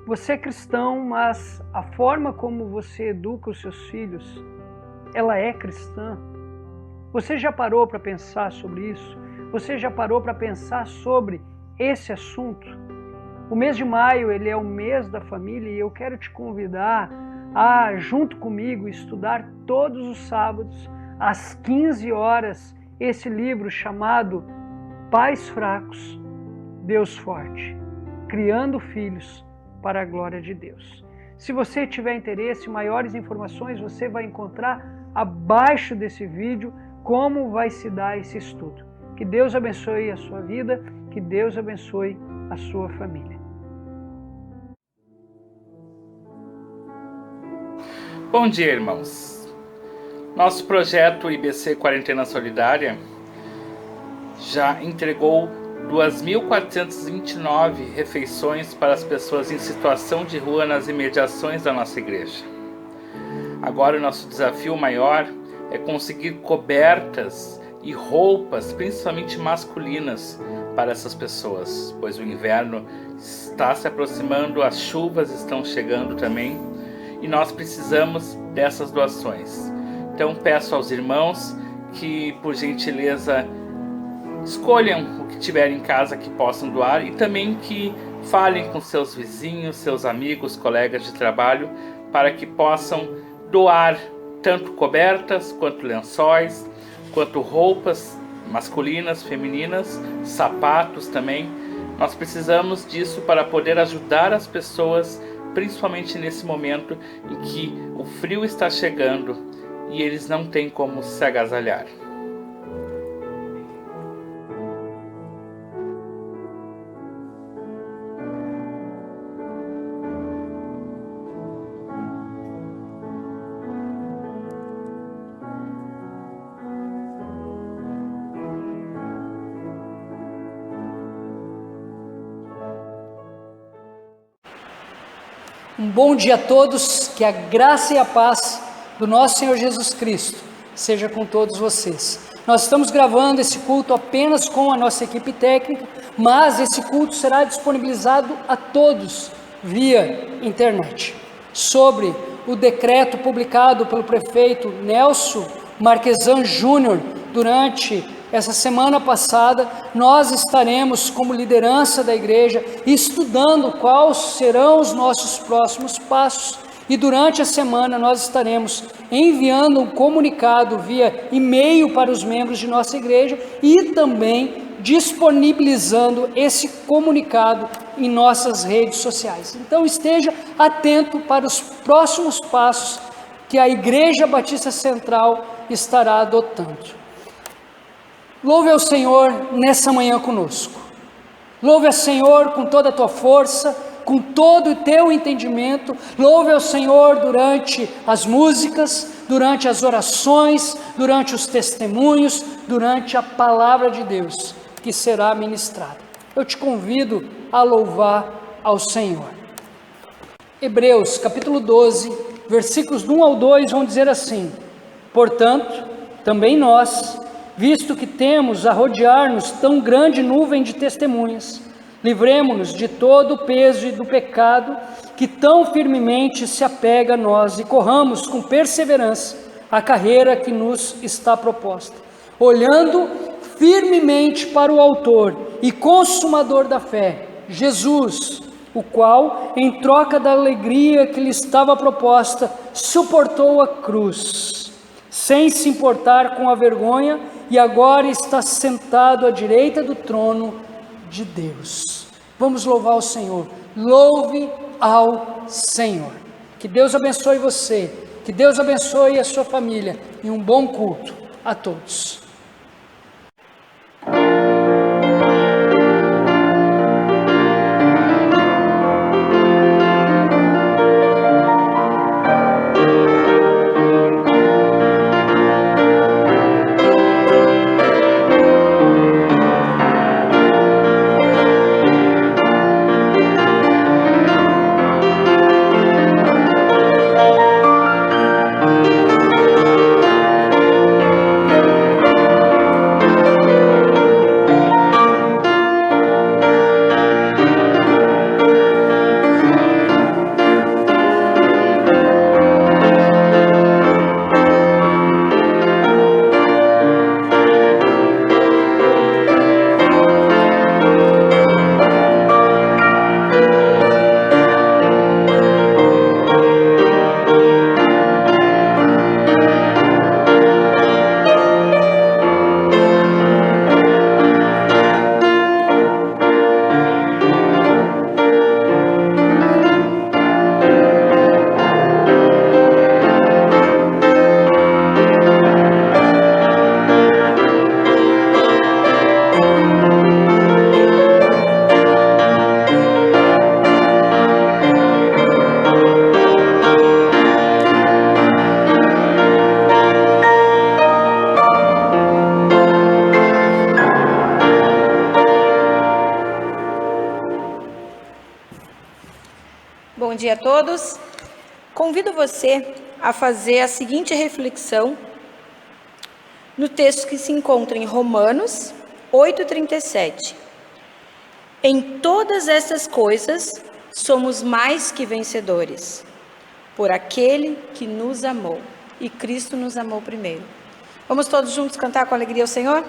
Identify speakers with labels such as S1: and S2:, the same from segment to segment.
S1: Você é cristão, mas a forma como você educa os seus filhos, ela é cristã? Você já parou para pensar sobre isso? Você já parou para pensar sobre esse assunto? O mês de maio, ele é o mês da família e eu quero te convidar a, junto comigo, estudar todos os sábados, às 15 horas, esse livro chamado Pais Fracos, Deus Forte, Criando Filhos para a Glória de Deus. Se você tiver interesse, maiores informações você vai encontrar abaixo desse vídeo como vai se dar esse estudo. Que Deus abençoe a sua vida, que Deus abençoe a sua família.
S2: Bom dia, irmãos. Nosso projeto IBC Quarentena Solidária já entregou 2.429 refeições para as pessoas em situação de rua nas imediações da nossa igreja. Agora o nosso desafio maior é conseguir cobertas e roupas, principalmente masculinas, para essas pessoas, pois o inverno está se aproximando, as chuvas estão chegando também e nós precisamos dessas doações. Então peço aos irmãos que, por gentileza, escolham o que tiver em casa que possam doar e também que falem com seus vizinhos, seus amigos, colegas de trabalho, para que possam doar tanto cobertas, quanto lençóis, quanto roupas masculinas, femininas, sapatos também. Nós precisamos disso para poder ajudar as pessoas, principalmente nesse momento em que o frio está chegando e eles não têm como se agasalhar.
S1: Um bom dia a todos, que a graça e a paz do nosso Senhor Jesus Cristo seja com todos vocês. Nós estamos gravando esse culto apenas com a nossa equipe técnica, mas esse culto será disponibilizado a todos via internet. Sobre o decreto publicado pelo prefeito Nelson Marquesan Júnior durante essa semana passada, nós estaremos como liderança da igreja estudando quais serão os nossos próximos passos e durante a semana nós estaremos enviando um comunicado via e-mail para os membros de nossa igreja e também disponibilizando esse comunicado em nossas redes sociais. Então esteja atento para os próximos passos que a Igreja Batista Central estará adotando. Louve ao Senhor nessa manhã conosco. Louve ao Senhor com toda a tua força, com todo o teu entendimento. Louve ao Senhor durante as músicas, durante as orações, durante os testemunhos, durante a palavra de Deus que será ministrada. Eu te convido a louvar ao Senhor. Hebreus capítulo 12, versículos 1 ao 2 vão dizer assim: portanto, também nós, visto que temos a rodear-nos tão grande nuvem de testemunhas, livremo-nos de todo o peso e do pecado que tão firmemente se apega a nós e corramos com perseverança a carreira que nos está proposta, olhando firmemente para o autor e consumador da fé, Jesus, o qual, em troca da alegria que lhe estava proposta, suportou a cruz, sem se importar com a vergonha, e agora está sentado à direita do trono de Deus. Vamos louvar o Senhor. Louve ao Senhor. Que Deus abençoe você, que Deus abençoe a sua família, e um bom culto a todos.
S3: Bom dia a todos. Convido você a fazer a seguinte reflexão no texto que se encontra em Romanos 8:37. Em todas essas coisas somos mais que vencedores, por aquele que nos amou. E Cristo nos amou primeiro. Vamos todos juntos cantar com alegria ao Senhor?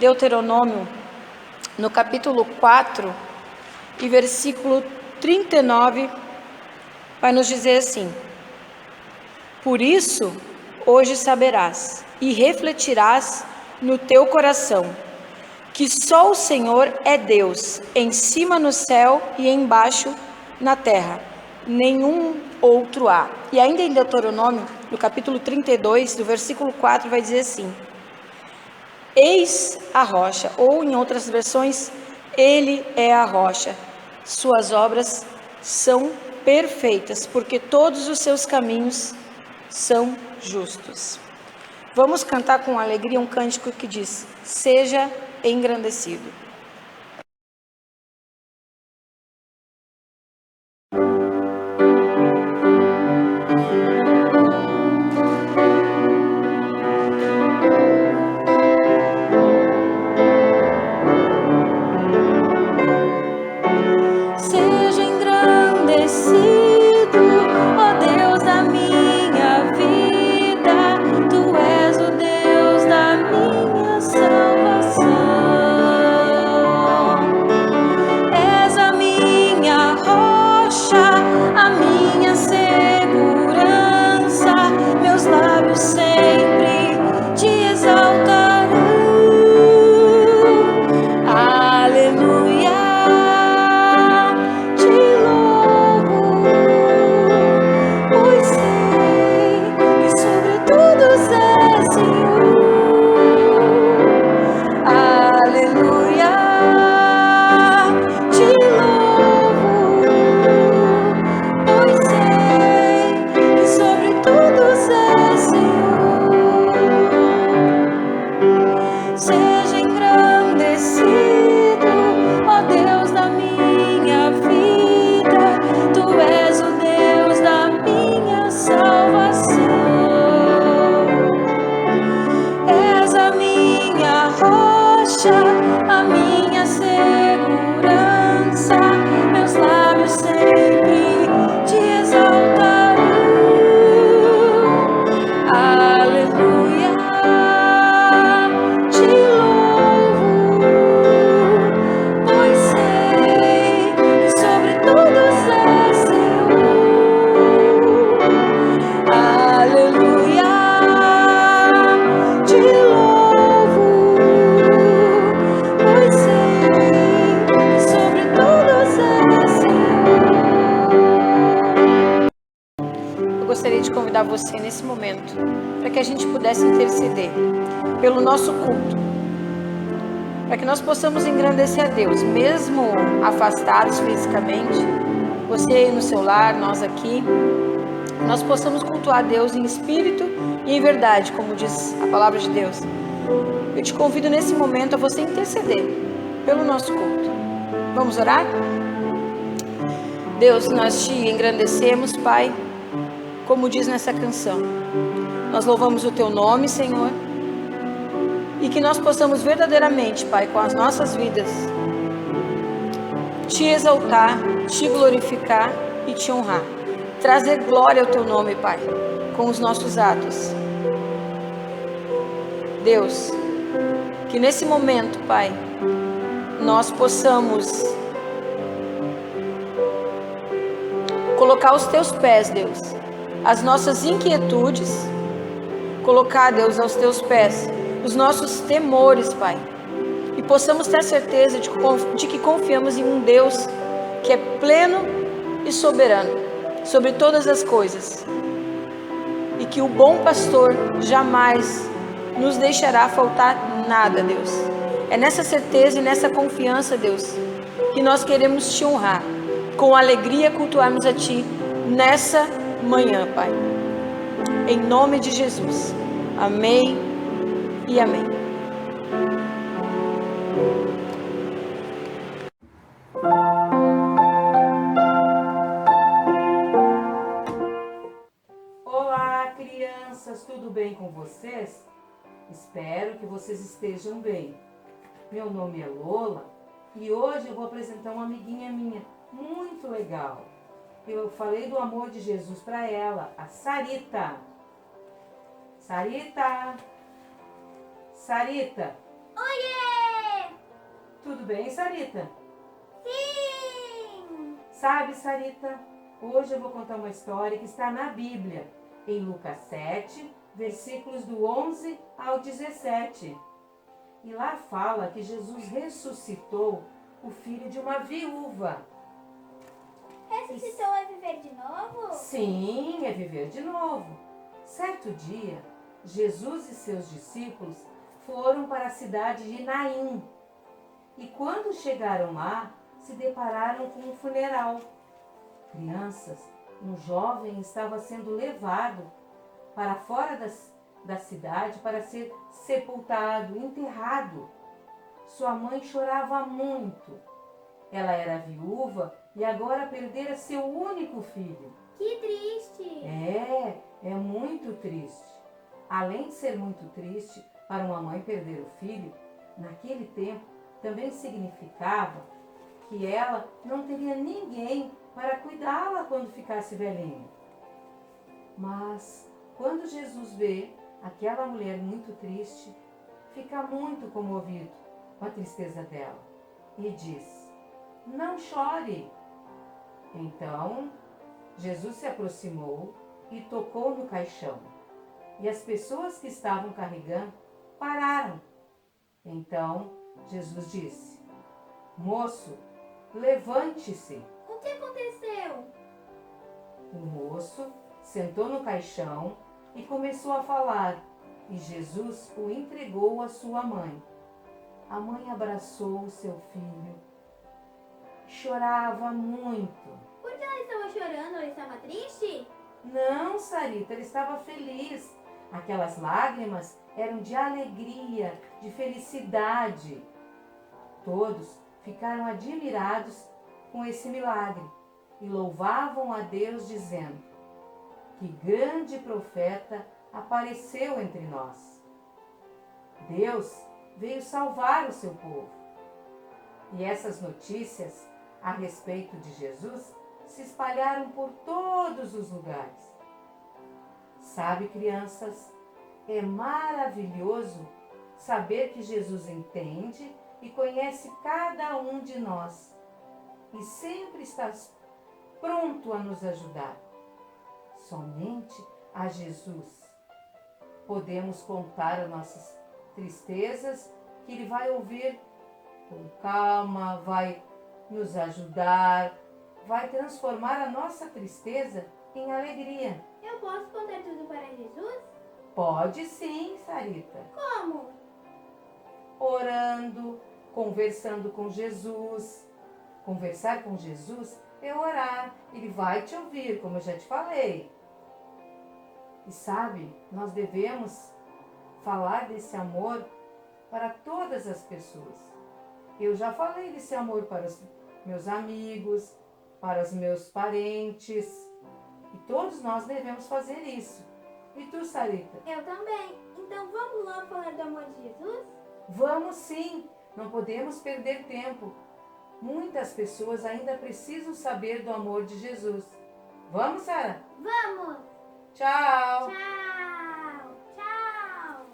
S3: Deuteronômio, no capítulo 4 e versículo 39, vai nos dizer assim: por isso, hoje saberás e refletirás no teu coração, que só o Senhor é Deus, em cima no céu e embaixo na terra, nenhum outro há. E ainda em Deuteronômio, no capítulo 32, do versículo 4, vai dizer assim: eis a rocha, ou em outras versões, ele é a rocha, suas obras são perfeitas, porque todos os seus caminhos são justos. Vamos cantar com alegria um cântico que diz: seja engrandecido. convidar você nesse momento para que a gente pudesse interceder pelo nosso culto, para que nós possamos engrandecer a Deus, mesmo afastados fisicamente, você aí no seu lar, nós aqui, nós possamos cultuar a Deus em espírito e em verdade, como diz a palavra de Deus. Eu te convido nesse momento a você interceder pelo nosso culto. Vamos orar? Deus, nós te engrandecemos, Pai, como diz nessa canção. Nós louvamos o Teu nome, Senhor, e que nós possamos verdadeiramente, Pai, com as nossas vidas, te exaltar, te glorificar e te honrar. Trazer glória ao Teu nome, Pai, com os nossos atos. Deus, que nesse momento, Pai, nós possamos colocar aos Teus pés, Deus, as nossas inquietudes, colocar, Deus, aos Teus pés os nossos temores, Pai, e possamos ter a certeza de que confiamos em um Deus que é pleno e soberano sobre todas as coisas, e que o bom pastor jamais nos deixará faltar nada, Deus. É nessa certeza e nessa confiança, Deus, que nós queremos te honrar, com alegria cultuarmos a Ti nessa manhã, Pai. Em nome de Jesus. Amém e amém.
S4: Olá, crianças, tudo bem com vocês? Espero que vocês estejam bem. Meu nome é Lola e hoje eu vou apresentar uma amiguinha minha muito legal. Eu falei do amor de Jesus para ela, a Sarita. Sarita! Sarita!
S5: Oiê!
S4: Tudo bem, Sarita?
S5: Sim!
S4: Sabe, Sarita, hoje eu vou contar uma história que está na Bíblia, em Lucas 7, versículos do 11 ao 17. E lá fala que Jesus ressuscitou o filho de uma viúva.
S5: Ressuscitou a viver de novo?
S4: Sim, é viver de novo. Certo dia, Jesus e seus discípulos foram para a cidade de Naim. E quando chegaram lá, se depararam com um funeral. Crianças, um jovem estava sendo levado para fora da cidade para ser sepultado, enterrado. Sua mãe chorava muito. Ela era viúva e agora perdera seu único filho.
S5: Que triste!
S4: É muito triste. Além de ser muito triste para uma mãe perder o filho, naquele tempo também significava que ela não teria ninguém para cuidá-la quando ficasse velhinha. Mas quando Jesus vê aquela mulher muito triste, fica muito comovido com a tristeza dela e diz: "Não chore." Então, Jesus se aproximou e tocou no caixão. E as pessoas que estavam carregando pararam. Então, Jesus disse: "Moço, levante-se."
S5: O que aconteceu?
S4: O moço sentou no caixão e começou a falar, e Jesus o entregou à sua mãe. A mãe abraçou o seu filho. Chorava muito.
S5: Por que ela estava chorando? Ela estava triste?
S4: Não, Sarita, ele estava feliz. Aquelas lágrimas eram de alegria, de felicidade. Todos ficaram admirados com esse milagre e louvavam a Deus dizendo: "Que grande profeta apareceu entre nós." Deus veio salvar o seu povo. E essas notícias a respeito de Jesus se espalharam por todos os lugares. Sabe, crianças, é maravilhoso saber que Jesus entende e conhece cada um de nós e sempre está pronto a nos ajudar. Somente a Jesus podemos contar as nossas tristezas, que Ele vai ouvir com calma, vai nos ajudar, vai transformar a nossa tristeza em alegria.
S5: Eu posso contar tudo para Jesus?
S4: Pode sim, Sarita.
S5: Como?
S4: Orando, conversando com Jesus. Conversar com Jesus é orar. Ele vai te ouvir, como eu já te falei. E sabe, nós devemos falar desse amor para todas as pessoas. Eu já falei desse amor para os meus amigos, para os meus parentes. E todos nós devemos fazer isso. E tu, Sarita?
S5: Eu também. Então vamos logo falar do amor de Jesus?
S4: Vamos sim, não podemos perder tempo. Muitas pessoas ainda precisam saber do amor de Jesus. Vamos, Sara?
S5: Vamos!
S4: Tchau!
S5: Tchau! Tchau!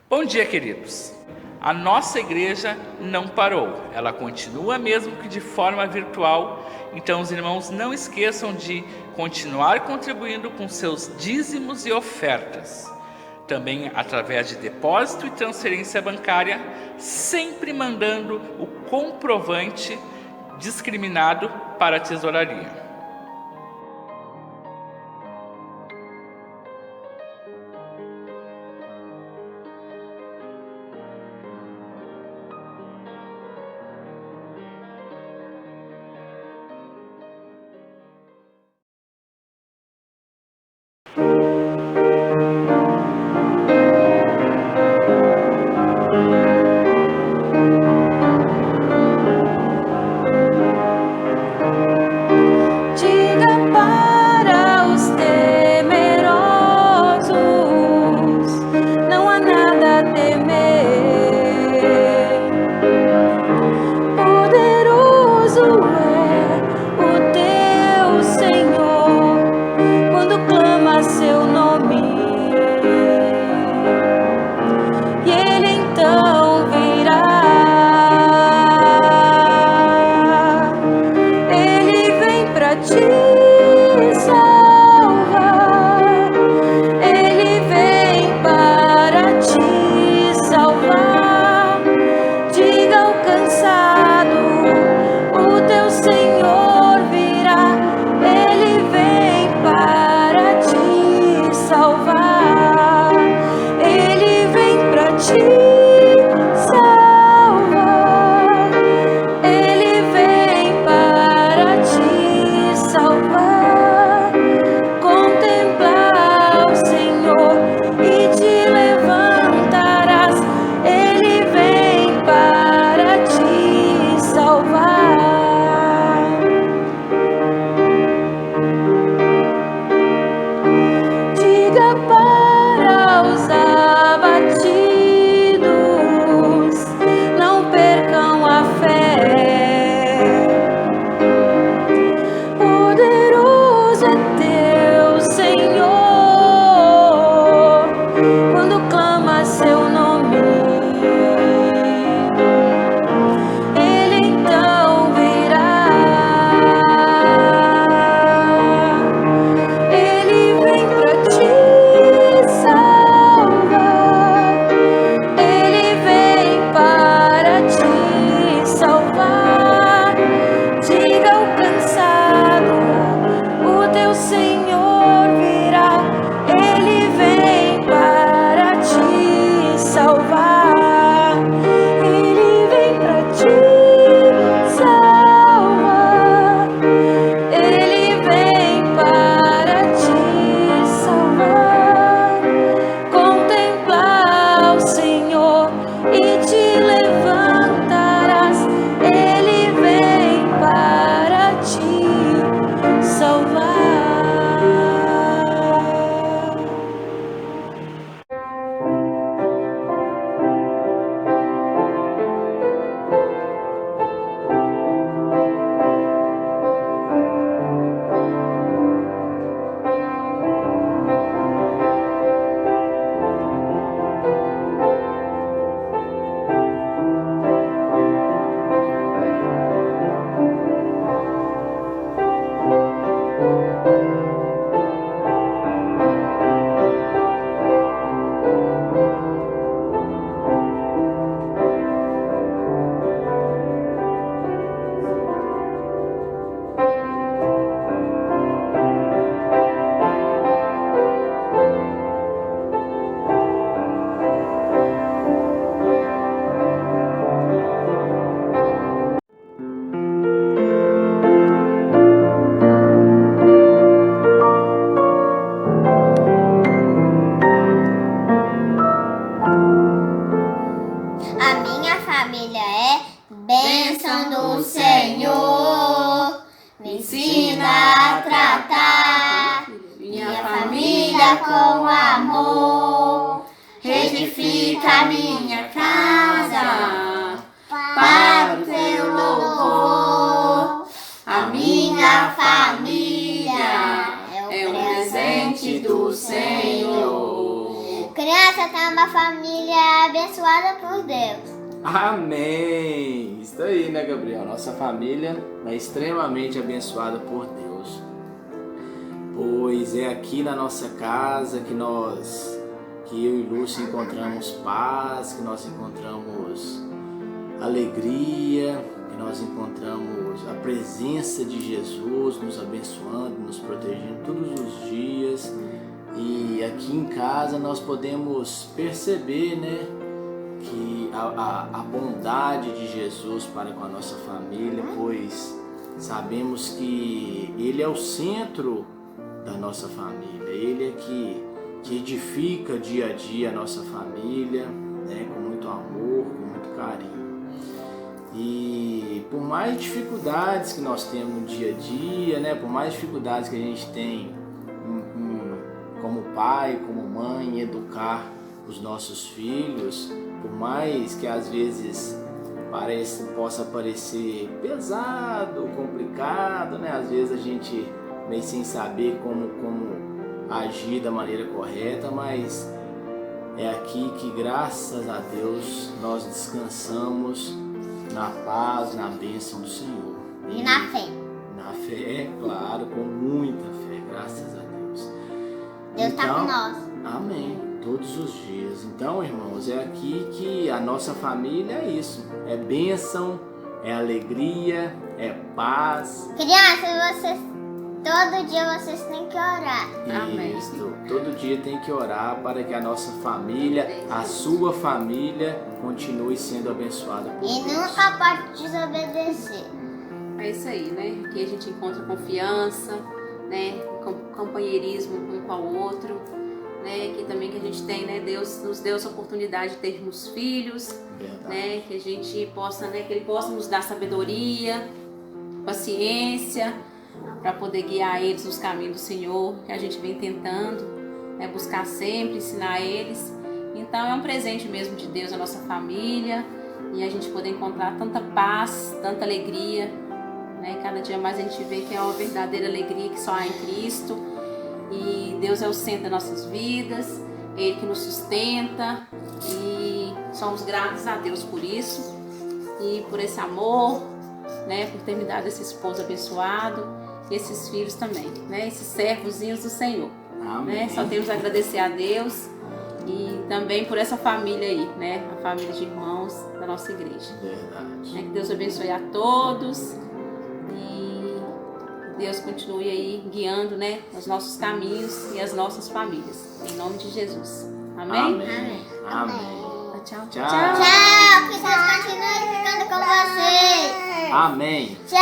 S2: Bom dia, queridos. A nossa igreja não parou, ela continua mesmo que de forma virtual. Então os irmãos não esqueçam de continuar contribuindo com seus dízimos e ofertas. Também através de depósito e transferência bancária, sempre mandando o comprovante discriminado para a tesouraria.
S3: Diga para os temerosos, não há nada a temer. Poderoso é o teu Senhor, quando clama seu nome. E Ele então virá. Ele vem pra te salvar. Ele vem para te salvar. Diga ao cansado, o teu Senhor virá. Ele vem para te salvar.
S6: com amor, edifica minha casa para o teu louvor. A minha família é um presente do Senhor.
S5: Criança tem uma família abençoada por Deus.
S7: Amém! Isso aí, né, Gabriel? Nossa família é extremamente abençoada por Deus. Pois é aqui na nossa casa que eu e Lúcia encontramos paz, que nós encontramos alegria, que nós encontramos a presença de Jesus nos abençoando, nos protegendo todos os dias. E aqui em casa nós podemos perceber, né, que a bondade de Jesus para com a nossa família, pois sabemos que Ele é o centro da nossa família, Ele é que edifica dia a dia a nossa família, né, com muito amor, com muito carinho. E por mais dificuldades que nós temos no dia a dia, né, por mais dificuldades que a gente tem como pai, como mãe, em educar os nossos filhos, por mais que às vezes possa parecer pesado, complicado, né? Às vezes a gente meio sem saber como agir da maneira correta, mas é aqui que, graças a Deus, nós descansamos na paz, na bênção do Senhor.
S5: E na fé.
S7: Na fé, claro, com muita fé, graças a Deus.
S5: Deus está com nós.
S7: Amém. Todos os dias. Então, irmãos, é aqui que a nossa família é isso. É bênção, é alegria, é paz.
S5: Crianças, todo dia vocês têm que orar.
S3: Amém.
S7: Isso. Todo dia tem que orar para que a nossa família, a sua família, continue sendo abençoada por
S5: E
S7: Deus.
S5: nunca pode desobedecer.
S3: É isso aí, né? Aqui a gente encontra confiança, né? Companheirismo um com o outro, né? Que também que a gente tem, né? Deus nos deu essa oportunidade de termos filhos,
S7: Verdade.
S3: né? Que a gente possa, né? Que Ele possa nos dar sabedoria, paciência, para poder guiar eles nos caminhos do Senhor, que a gente vem tentando, né? Buscar sempre, ensinar eles. Então é um presente mesmo de Deus a nossa família, e a gente poder encontrar tanta paz, tanta alegria, né? Cada dia mais a gente vê que é uma verdadeira alegria que só há em Cristo, e Deus é o centro das nossas vidas, Ele que nos sustenta, e somos gratos a Deus por isso e por esse amor, né? Por ter me dado esse esposo abençoado e esses filhos também, né? Esses servozinhos do Senhor.
S7: Amém.
S3: Né? Só temos a agradecer a Deus e também por essa família aí, né? A família de irmãos da nossa igreja.
S7: Verdade.
S3: Que Deus abençoe a todos e Deus continue aí guiando, né, os nossos caminhos e as nossas famílias. Em nome de Jesus. Amém?
S7: Amém. Amém.
S3: Tchau,
S7: Tchau.
S5: Tchau, que Deus continue ficando com vocês.
S7: Amém.
S5: Tchau.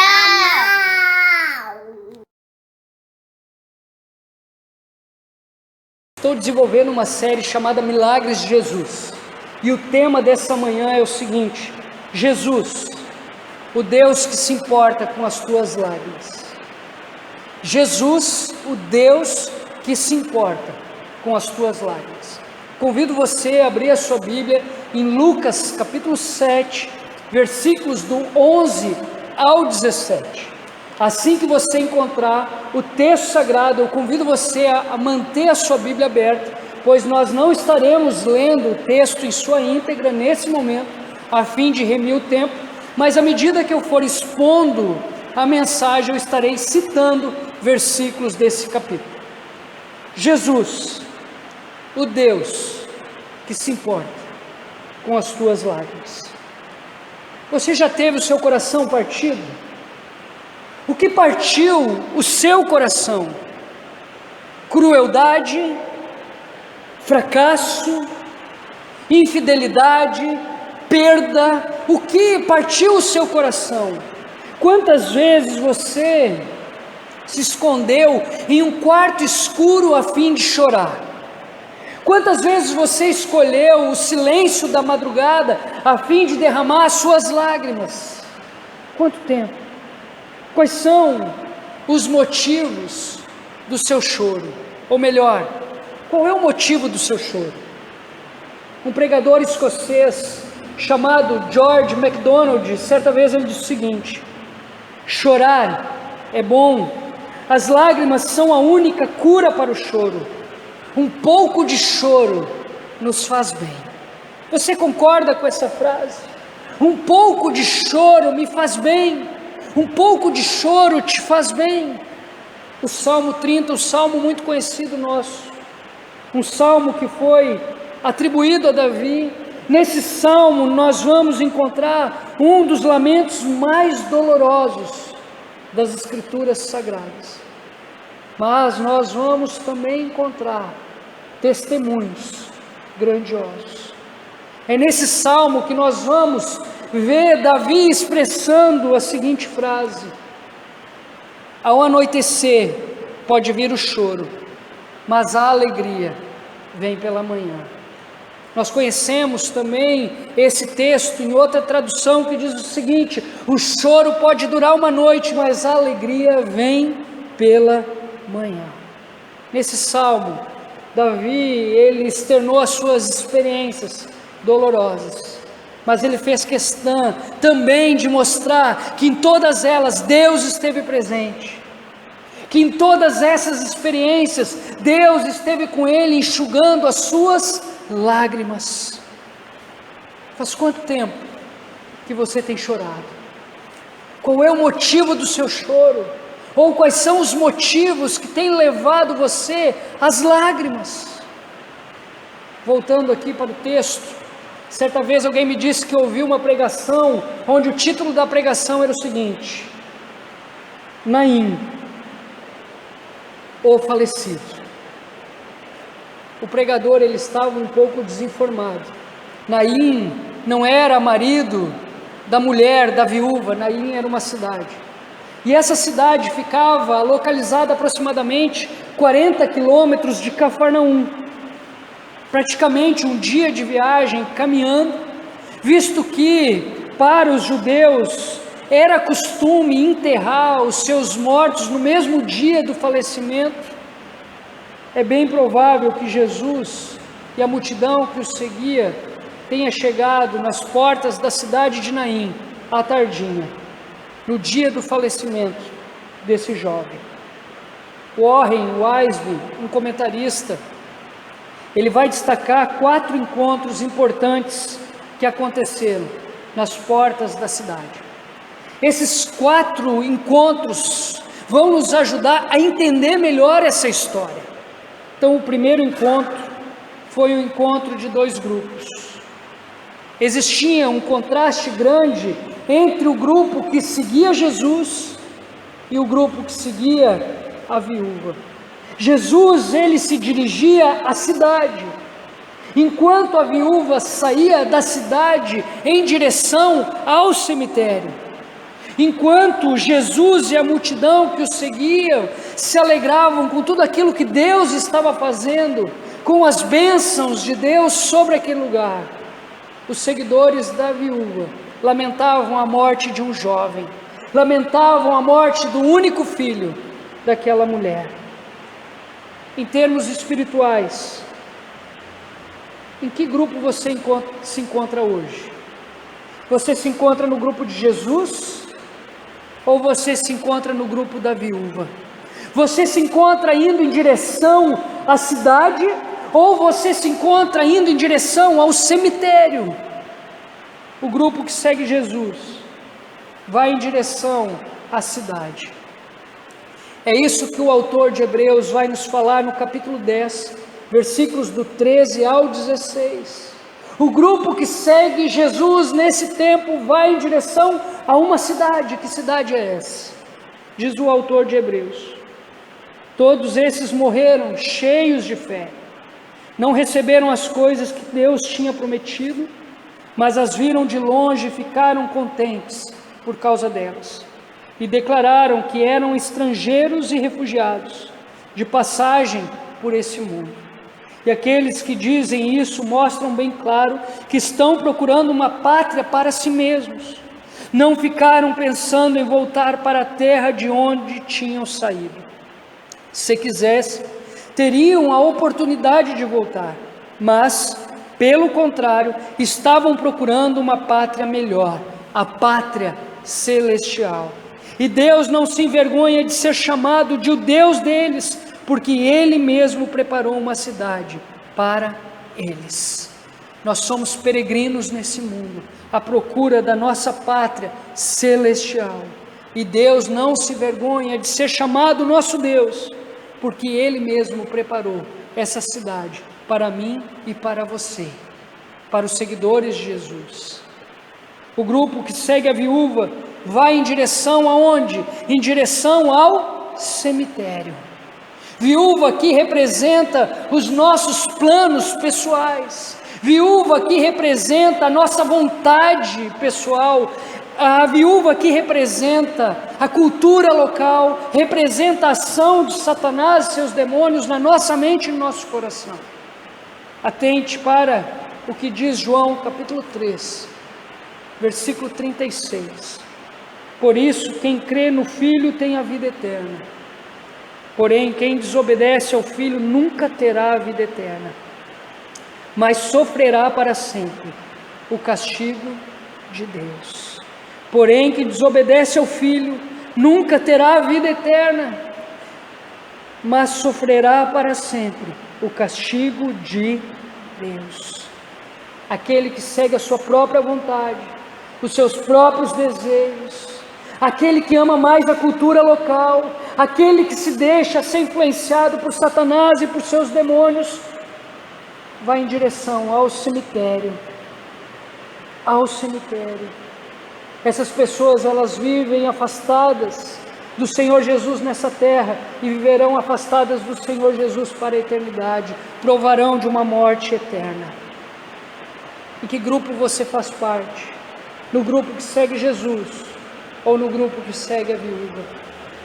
S1: Estou desenvolvendo uma série chamada Milagres de Jesus. E o tema dessa manhã é o seguinte: Jesus, o Deus que se importa com as tuas lágrimas. Jesus, o Deus que se importa com as tuas lágrimas. Convido você a abrir a sua Bíblia em Lucas capítulo 7, versículos do 11 ao 17. Assim que você encontrar o texto sagrado, eu convido você a manter a sua Bíblia aberta, pois nós não estaremos lendo o texto em sua íntegra nesse momento, a fim de remir o tempo, mas à medida que eu for expondo a mensagem, eu estarei citando versículos desse capítulo. Jesus, o Deus que se importa com as tuas lágrimas. Você já teve o seu coração partido? O que partiu o seu coração? Crueldade, fracasso, infidelidade, perda. O que partiu o seu coração? Quantas vezes você se escondeu em um quarto escuro a fim de chorar? Quantas vezes você escolheu o silêncio da madrugada a fim de derramar as suas lágrimas? Quanto tempo? Quais são os motivos do seu choro? Ou melhor, Qual é o motivo do seu choro? Um pregador escocês chamado George MacDonald, certa vez ele disse o seguinte: chorar é bom, as lágrimas são a única cura para o choro. Um pouco de choro nos faz bem. Você concorda com essa frase? Um pouco de choro me faz bem. Um pouco de choro te faz bem. O Salmo 30, um salmo muito conhecido nosso, um salmo que foi atribuído a Davi. Nesse salmo nós vamos encontrar um dos lamentos mais dolorosos das Escrituras Sagradas, mas nós vamos também encontrar testemunhos grandiosos. É nesse salmo que nós vamos ver Davi expressando a seguinte frase: ao anoitecer pode vir o choro, mas a alegria vem pela manhã. Nós conhecemos também esse texto em outra tradução que diz o seguinte: o choro pode durar uma noite, mas a alegria vem pela manhã. Nesse salmo, Davi, ele externou as suas experiências dolorosas, mas ele fez questão também de mostrar que em todas elas Deus esteve presente, que em todas essas experiências Deus esteve com ele, enxugando as suas lágrimas. Faz quanto tempo que você tem chorado? Qual é o motivo do seu choro? Ou quais são os motivos que têm levado você às lágrimas? Voltando aqui para o texto, certa vez alguém me disse que ouviu uma pregação, onde o título da pregação era o seguinte: Naim, o falecido. O pregador, ele estava um pouco desinformado. Naim não era marido da mulher, da viúva. Naim era uma cidade, e essa cidade ficava localizada aproximadamente 40 quilômetros de Cafarnaum, praticamente um dia de viagem caminhando, visto que para os judeus era costume enterrar os seus mortos no mesmo dia do falecimento. É bem provável que Jesus e a multidão que o seguia tenha chegado nas portas da cidade de Naim à tardinha, no dia do falecimento desse jovem. Warren Wiersbe, um comentarista, ele vai destacar 4 encontros importantes que aconteceram nas portas da cidade. Esses 4 encontros vão nos ajudar a entender melhor essa história. Então, o primeiro encontro foi o encontro de 2 grupos. Existia um contraste grande entre o grupo que seguia Jesus e o grupo que seguia a viúva. Jesus, ele se dirigia à cidade, enquanto a viúva saía da cidade em direção ao cemitério. Enquanto Jesus e a multidão que o seguiam se alegravam com tudo aquilo que Deus estava fazendo, com as bênçãos de Deus sobre aquele lugar, os seguidores da viúva lamentavam a morte de um jovem, lamentavam a morte do único filho daquela mulher. Em termos espirituais, em que grupo você se encontra hoje? Você se encontra no grupo de Jesus? Ou você se encontra no grupo da viúva? Você se encontra indo em direção à cidade? Ou você se encontra indo em direção ao cemitério? O grupo que segue Jesus vai em direção à cidade. É isso que o autor de Hebreus vai nos falar no capítulo 10, versículos do 13 ao 16. O grupo que segue Jesus nesse tempo vai em direção a uma cidade. Que cidade é essa? Diz o autor de Hebreus: todos esses morreram cheios de fé, não receberam as coisas que Deus tinha prometido, mas as viram de longe e ficaram contentes por causa delas, e declararam que eram estrangeiros e refugiados, de passagem por esse mundo. E aqueles que dizem isso mostram bem claro que estão procurando uma pátria para si mesmos. Não ficaram pensando em voltar para a terra de onde tinham saído. Se quisesse, teriam a oportunidade de voltar, mas, pelo contrário, estavam procurando uma pátria melhor, a pátria celestial. E Deus não se envergonha de ser chamado de o Deus deles, porque Ele mesmo preparou uma cidade para eles. Nós somos peregrinos nesse mundo, à procura da nossa pátria celestial. E Deus não se envergonha de ser chamado nosso Deus, porque Ele mesmo preparou essa cidade para mim e para você, para os seguidores de Jesus. O grupo que segue a viúva vai em direção aonde? Em direção ao cemitério. Viúva que representa os nossos planos pessoais. Viúva que representa a nossa vontade pessoal. A viúva que representa a cultura local, representa a ação de Satanás e seus demônios na nossa mente e no nosso coração. Atente para o que diz João capítulo 3, versículo 36. Por isso, quem crê no Filho tem a vida eterna. Porém, quem desobedece ao Filho nunca terá a vida eterna, mas sofrerá para sempre o castigo de Deus. Porém, quem desobedece ao Filho nunca terá a vida eterna, mas sofrerá para sempre o castigo de Deus. Aquele que segue a sua própria vontade, os seus próprios desejos, aquele que ama mais a cultura local, aquele que se deixa ser influenciado por Satanás e por seus demônios, vai em direção ao cemitério. Ao cemitério. Essas pessoas, elas vivem afastadas do Senhor Jesus nessa terra e viverão afastadas do Senhor Jesus para a eternidade, provarão de uma morte eterna. Em que grupo você faz parte? No grupo que segue Jesus ou no grupo que segue a viúva?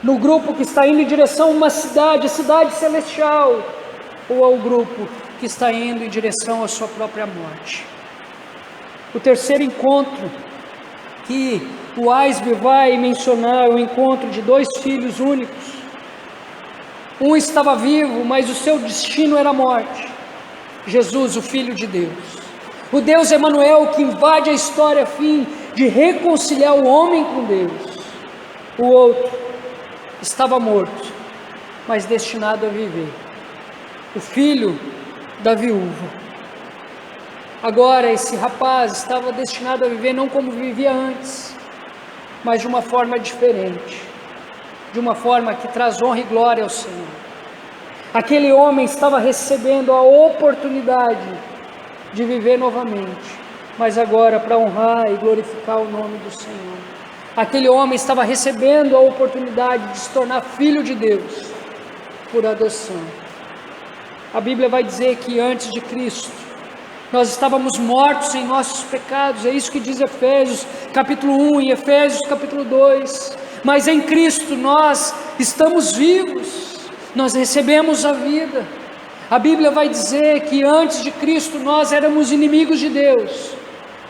S1: No grupo que está indo em direção a uma cidade, cidade celestial, ou ao grupo que está indo em direção à sua própria morte? O terceiro encontro que o Weisby vai mencionar é o encontro de dois filhos únicos. Um estava vivo, mas o seu destino era a morte. Jesus, o Filho de Deus. O Deus Emanuel, que invade a história a fim de reconciliar o homem com Deus. O outro estava morto, mas destinado a viver. O filho da viúva. Agora esse rapaz estava destinado a viver não como vivia antes, mas de uma forma diferente, de uma forma que traz honra e glória ao Senhor. Aquele homem estava recebendo a oportunidade de viver novamente, mas agora para honrar e glorificar o nome do Senhor. Aquele homem estava recebendo a oportunidade de se tornar filho de Deus por adoção. A Bíblia vai dizer que antes de Cristo nós estávamos mortos em nossos pecados, é isso que diz Efésios capítulo 1 e Efésios capítulo 2, mas em Cristo nós estamos vivos, nós recebemos a vida. A Bíblia vai dizer que antes de Cristo nós éramos inimigos de Deus,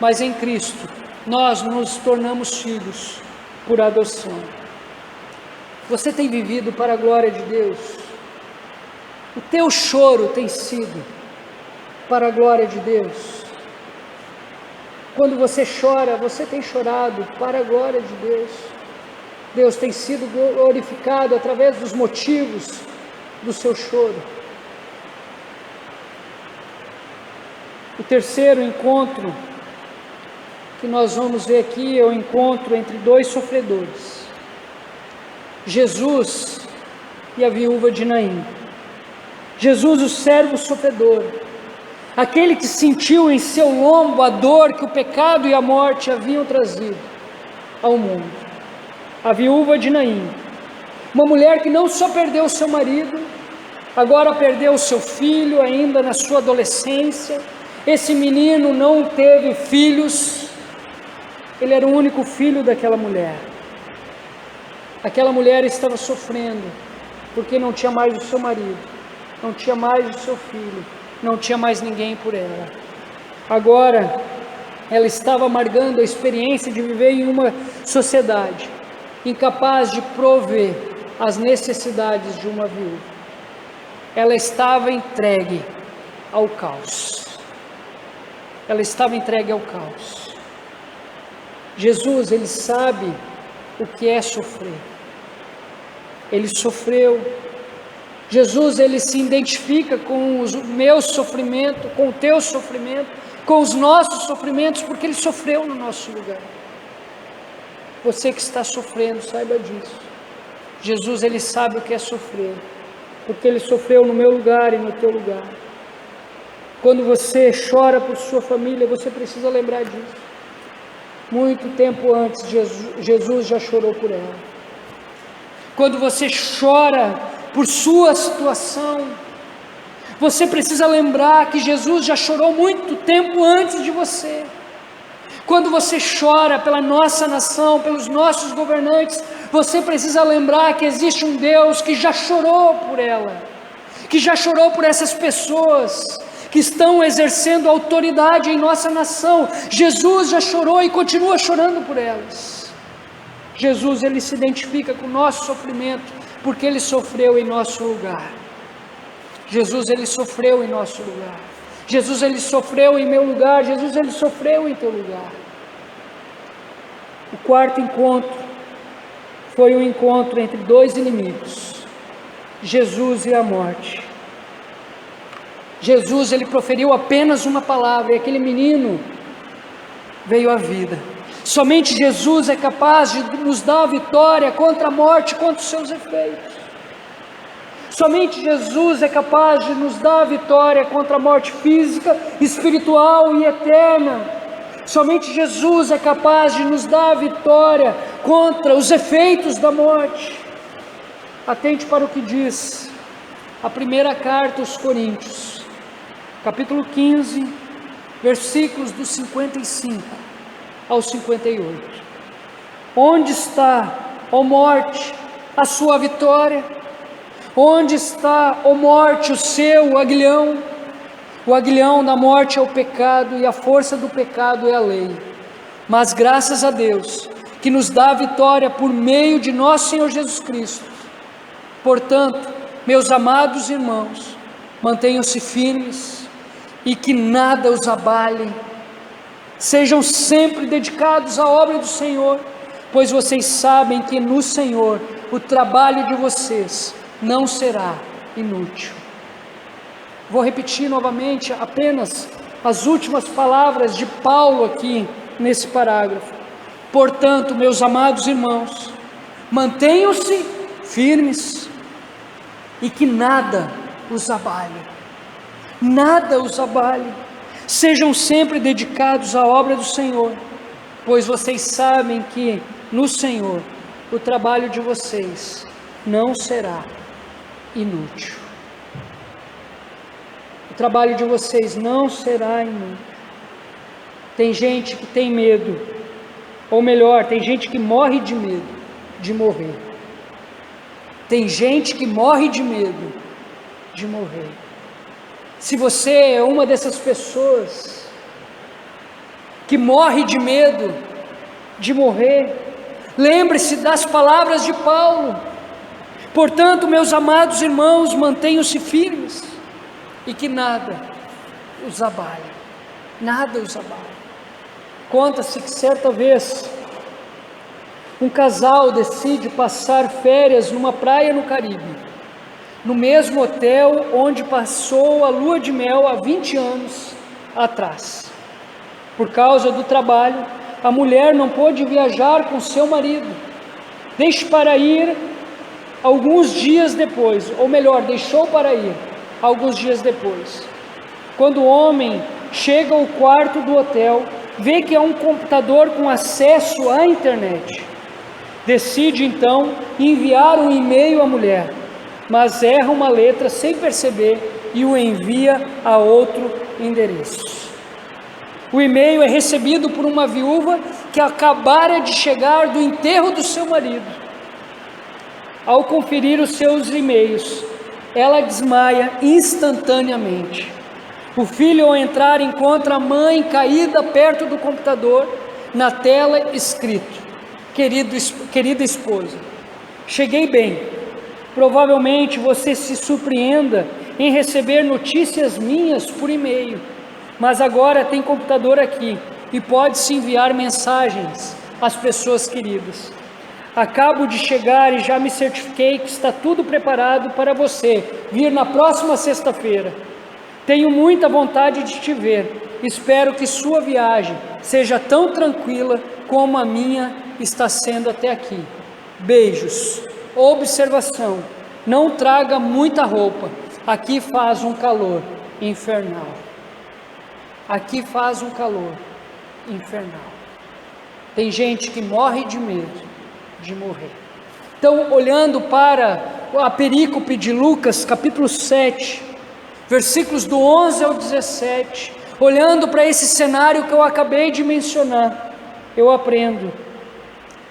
S1: mas em Cristo nós nos tornamos filhos por adoção. Você tem vivido para a glória de Deus? O teu choro tem sido para a glória de Deus? Quando você chora, você tem chorado para a glória de Deus? Deus tem sido glorificado através dos motivos do seu choro. O terceiro encontro que nós vamos ver aqui é o encontro entre dois sofredores, Jesus e a viúva de Naim. Jesus, o servo sofredor, aquele que sentiu em seu lombo a dor que o pecado e a morte haviam trazido ao mundo. A viúva de Naim, uma mulher que não só perdeu seu marido, agora perdeu seu filho ainda na sua adolescência. Esse menino não teve filhos, ele era o único filho daquela mulher. Aquela mulher estava sofrendo, porque não tinha mais o seu marido, não tinha mais o seu filho, não tinha mais ninguém por ela. Agora, ela estava amargando a experiência de viver em uma sociedade incapaz de prover as necessidades de uma viúva. ela estava entregue ao caos. Ela estava entregue ao caos. Jesus, ele sabe o que é sofrer. Ele sofreu. Jesus, ele se identifica com o meu sofrimento, com o teu sofrimento, com os nossos sofrimentos, porque ele sofreu no nosso lugar. Você que está sofrendo, saiba disso. Jesus, ele sabe o que é sofrer, porque ele sofreu no meu lugar e no teu lugar. Quando você chora por sua família, você precisa lembrar disso. Muito tempo antes, Jesus já chorou por ela. Quando você chora por sua situação, você precisa lembrar que Jesus já chorou muito tempo antes de você. Quando você chora pela nossa nação, pelos nossos governantes, você precisa lembrar que existe um Deus que já chorou por ela, que já chorou por essas pessoas que estão exercendo autoridade em nossa nação. Jesus já chorou e continua chorando por elas. Jesus, ele se identifica com o nosso sofrimento, porque ele sofreu em nosso lugar. Jesus, ele sofreu em nosso lugar. Jesus, ele sofreu em meu lugar. Jesus, ele sofreu em teu lugar. O quarto encontro foi um encontro entre dois inimigos, Jesus e a morte. Jesus, ele proferiu apenas uma palavra e aquele menino veio à vida. Somente Jesus é capaz de nos dar a vitória contra a morte, contra os seus efeitos. Somente Jesus é capaz de nos dar a vitória contra a morte física, espiritual e eterna. Somente Jesus é capaz de nos dar a vitória contra os efeitos da morte. Atente para o que diz a primeira carta aos Coríntios, capítulo 15, versículos do 55 ao 58. Onde está, ó morte, a sua vitória? Onde está, ó morte, o seu aguilhão? O aguilhão da morte é o pecado e a força do pecado é a lei. Mas graças a Deus, que nos dá a vitória por meio de nosso Senhor Jesus Cristo. Portanto, meus amados irmãos, mantenham-se firmes e que nada os abale. Sejam sempre dedicados à obra do Senhor, pois vocês sabem que no Senhor o trabalho de vocês não será inútil. Vou repetir novamente apenas as últimas palavras de Paulo aqui nesse parágrafo. Portanto, meus amados irmãos, mantenham-se firmes e que nada os abale. Nada os abale. Sejam sempre dedicados à obra do Senhor, pois vocês sabem que no Senhor o trabalho de vocês não será inútil. O trabalho de vocês não será inútil. Tem gente que tem medo, ou melhor, tem gente que morre de medo de morrer. Tem gente que morre de medo de morrer. Se você é uma dessas pessoas que morre de medo de morrer, lembre-se das palavras de Paulo. Portanto, meus amados irmãos, mantenham-se firmes e que nada os abale. Nada os abale. Conta-se que certa vez um casal decide passar férias numa praia no Caribe, no mesmo hotel onde passou a lua de mel há 20 anos atrás. Por causa do trabalho, a mulher não pôde viajar com seu marido. Deixou para ir alguns dias depois, ou melhor, deixou para ir alguns dias depois. Quando o homem chega ao quarto do hotel, vê que há um computador com acesso à internet. Decide então enviar um e-mail à mulher, mas erra uma letra sem perceber e o envia a outro endereço. O e-mail é recebido por uma viúva que acabara de chegar do enterro do seu marido. Ao conferir os seus e-mails, ela desmaia instantaneamente. O filho, ao entrar, encontra a mãe caída perto do computador, na tela escrito: querida esposa, cheguei bem. Provavelmente você se surpreenda em receber notícias minhas por e-mail, mas agora tem computador aqui e pode-se enviar mensagens às pessoas queridas. Acabo de chegar e já me certifiquei que está tudo preparado para você vir na próxima sexta-feira. Tenho muita vontade de te ver. Espero que sua viagem seja tão tranquila como a minha está sendo até aqui. Beijos. Observação: não traga muita roupa. Aqui faz um calor infernal. Aqui faz um calor infernal. Tem gente que morre de medo de morrer. Então, olhando para a perícope de Lucas, capítulo 7, versículos do 11 ao 17, olhando para esse cenário que eu acabei de mencionar, eu aprendo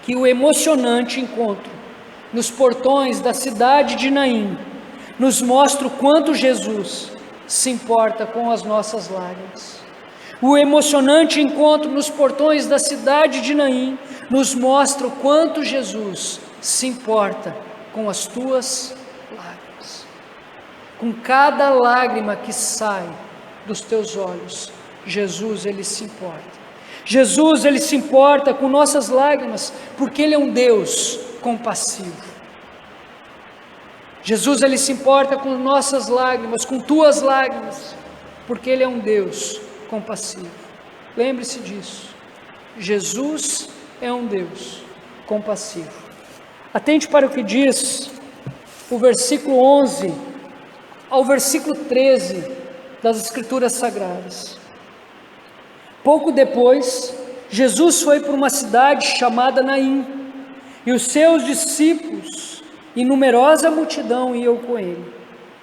S1: que o emocionante encontro nos portões da cidade de Naim nos mostra o quanto Jesus se importa com as nossas lágrimas. O emocionante encontro nos portões da cidade de Naim nos mostra o quanto Jesus se importa com as tuas lágrimas. Com cada lágrima que sai dos teus olhos, Jesus, Ele se importa. Jesus, Ele se importa com nossas lágrimas, porque Ele é um Deus compassivo. Jesus, Ele se importa com nossas lágrimas, com tuas lágrimas, porque Ele é um Deus compassivo. Lembre-se disso. Jesus é um Deus compassivo. Atente para o que diz o versículo 11 ao versículo 13 das Escrituras Sagradas. Pouco depois, Jesus foi para uma cidade chamada Naim, e os seus discípulos e numerosa multidão iam com ele.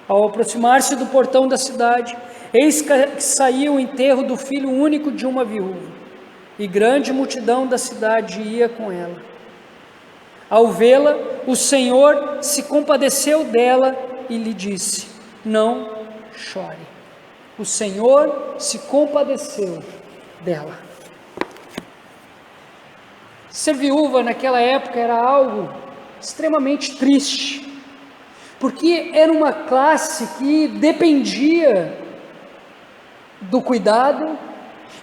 S1: Ao aproximar-se do portão da cidade, eis que saiu o enterro do filho único de uma viúva, e grande multidão da cidade ia com ela. Ao vê-la, o Senhor se compadeceu dela e lhe disse: não chore. O Senhor se compadeceu dela. Ser viúva naquela época era algo extremamente triste, porque era uma classe que dependia do cuidado,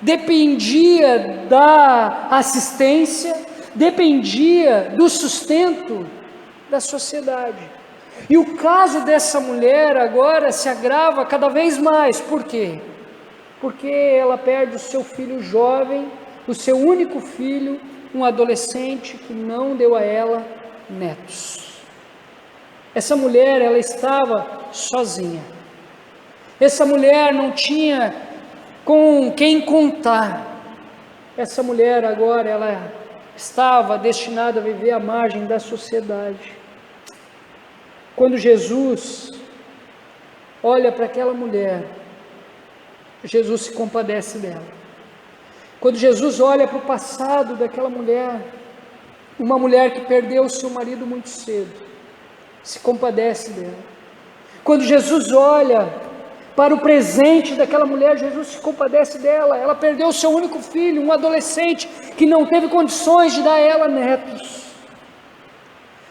S1: dependia da assistência, dependia do sustento da sociedade. E o caso dessa mulher agora se agrava cada vez mais. Por quê? Porque ela perde o seu filho jovem, o seu único filho, um adolescente que não deu a ela netos. Essa mulher, ela estava sozinha. Essa mulher não tinha com quem contar. Essa mulher agora, ela estava destinada a viver à margem da sociedade. Quando Jesus olha para aquela mulher, Jesus se compadece dela. Quando Jesus olha para o passado daquela mulher, uma mulher que perdeu o seu marido muito cedo, se compadece dela. Quando Jesus olha para o presente daquela mulher, Jesus se compadece dela. Ela perdeu o seu único filho, um adolescente que não teve condições de dar a ela netos.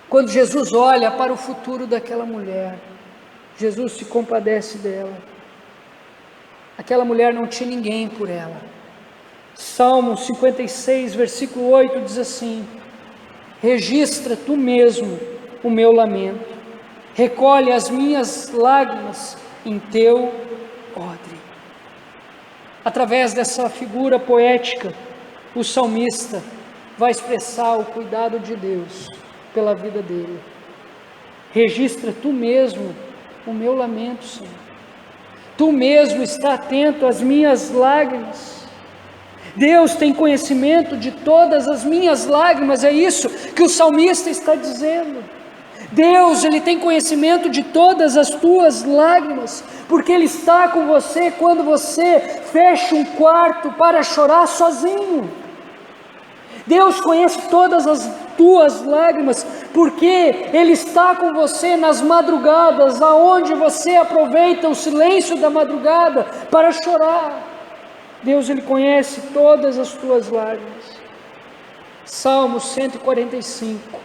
S1: Quando Jesus olha para o futuro daquela mulher, Jesus se compadece dela. Aquela mulher não tinha ninguém por ela. Salmo 56, versículo 8 diz assim: registra tu mesmo o meu lamento, recolhe as minhas lágrimas em teu odre. Através dessa figura poética, o salmista vai expressar o cuidado de Deus pela vida dele. Registra tu mesmo o meu lamento, Senhor. Tu mesmo está atento às minhas lágrimas. Deus tem conhecimento de todas as minhas lágrimas, é isso que o salmista está dizendo. Deus, Ele tem conhecimento de todas as tuas lágrimas, porque Ele está com você quando você fecha um quarto para chorar sozinho. Deus conhece todas as tuas lágrimas, porque Ele está com você nas madrugadas, aonde você aproveita o silêncio da madrugada para chorar. Deus, Ele conhece todas as tuas lágrimas. Salmo 145,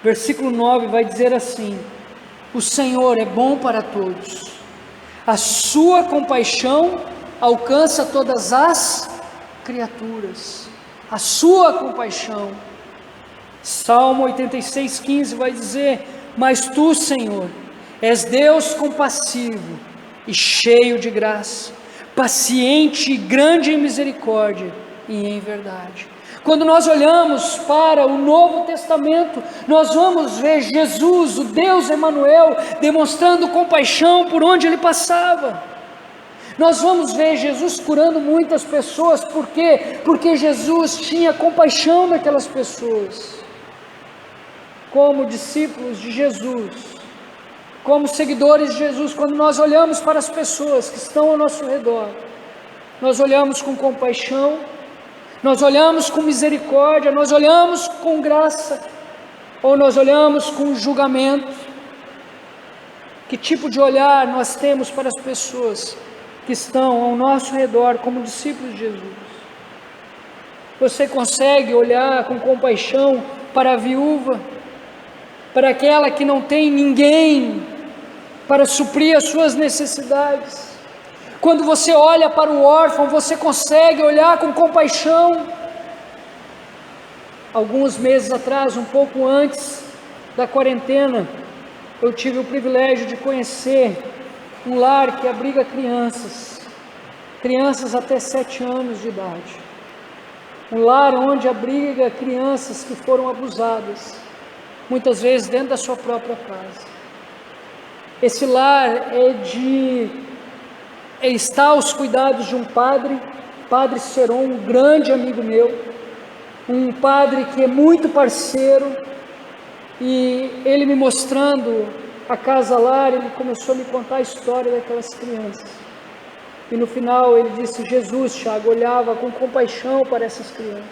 S1: versículo 9 vai dizer assim: O Senhor é bom para todos. A sua compaixão alcança todas as criaturas. A sua compaixão. Salmo 86:15 vai dizer: mas tu, Senhor, és Deus compassivo e cheio de graça, paciente e grande em misericórdia e em verdade. Quando nós olhamos para o Novo Testamento, nós vamos ver Jesus, o Deus Emanuel, demonstrando compaixão por onde ele passava. Nós vamos ver Jesus curando muitas pessoas, por quê? Porque Jesus tinha compaixão daquelas pessoas. Como discípulos de Jesus, como seguidores de Jesus, quando nós olhamos para as pessoas que estão ao nosso redor, nós olhamos com compaixão, nós olhamos com misericórdia, nós olhamos com graça, ou nós olhamos com julgamento. Que tipo de olhar nós temos para as pessoas que estão ao nosso redor como discípulos de Jesus? Você consegue olhar com compaixão para a viúva, para aquela que não tem ninguém para suprir as suas necessidades? Quando você olha para o órfão, você consegue olhar com compaixão? Alguns meses atrás, um pouco antes da quarentena, eu tive o privilégio de conhecer um lar que abriga crianças até 7 anos de idade. Um lar onde abriga crianças que foram abusadas, muitas vezes dentro da sua própria casa. Esse lar está aos cuidados de um padre Seron, um grande amigo meu, um padre que é muito parceiro, e ele me mostrando a casa lá, ele começou a me contar a história daquelas crianças, e no final ele disse: Jesus, Thiago, olhava com compaixão para essas crianças,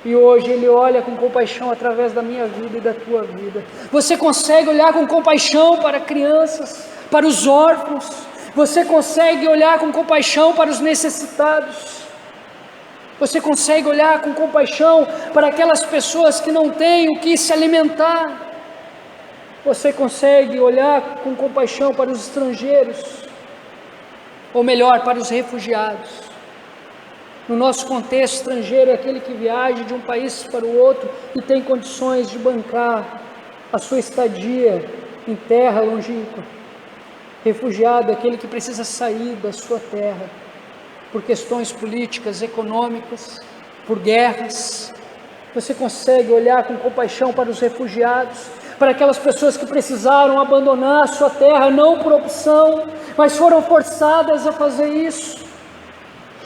S1: e hoje ele olha com compaixão através da minha vida e da tua vida. Você consegue olhar com compaixão para crianças, para os órfãos? Você consegue olhar com compaixão para os necessitados? Você consegue olhar com compaixão para aquelas pessoas que não têm o que se alimentar? Você consegue olhar com compaixão para os estrangeiros? Ou melhor, para os refugiados? No nosso contexto, estrangeiro é aquele que viaja de um país para o outro e tem condições de bancar a sua estadia em terra longínqua. Refugiado é aquele que precisa sair da sua terra por questões políticas, econômicas, por guerras. Você consegue olhar com compaixão para os refugiados, para aquelas pessoas que precisaram abandonar a sua terra, não por opção, mas foram forçadas a fazer isso.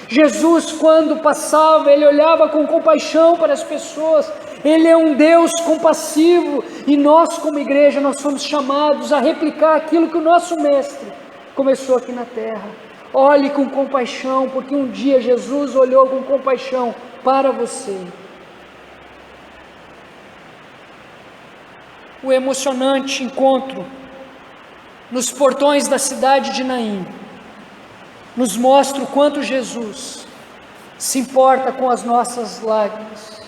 S1: Jesus, quando passava, ele olhava com compaixão para as pessoas. Ele é um Deus compassivo, e nós como igreja, nós somos chamados a replicar aquilo que o nosso mestre começou aqui na terra. Olhe com compaixão, porque um dia Jesus olhou com compaixão para você. O emocionante encontro nos portões da cidade de Naim nos mostra o quanto Jesus se importa com as nossas lágrimas.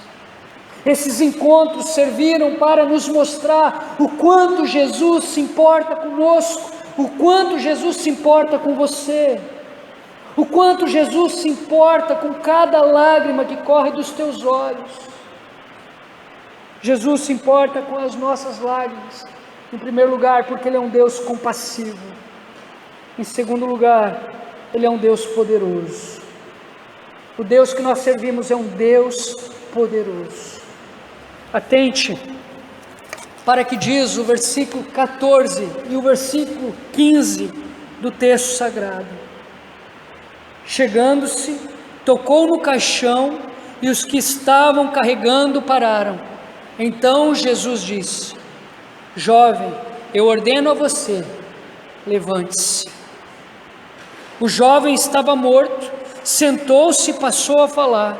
S1: Esses encontros serviram para nos mostrar o quanto Jesus se importa conosco, o quanto Jesus se importa com você, o quanto Jesus se importa com cada lágrima que corre dos teus olhos. Jesus se importa com as nossas lágrimas, em primeiro lugar, porque Ele é um Deus compassivo. Em segundo lugar, Ele é um Deus poderoso. O Deus que nós servimos é um Deus poderoso. Atente para que diz o versículo 14 e o versículo 15 do texto sagrado. Chegando-se, tocou no caixão, e os que estavam carregando pararam. Então Jesus disse: jovem, eu ordeno a você, levante-se. O jovem estava morto, sentou-se e passou a falar,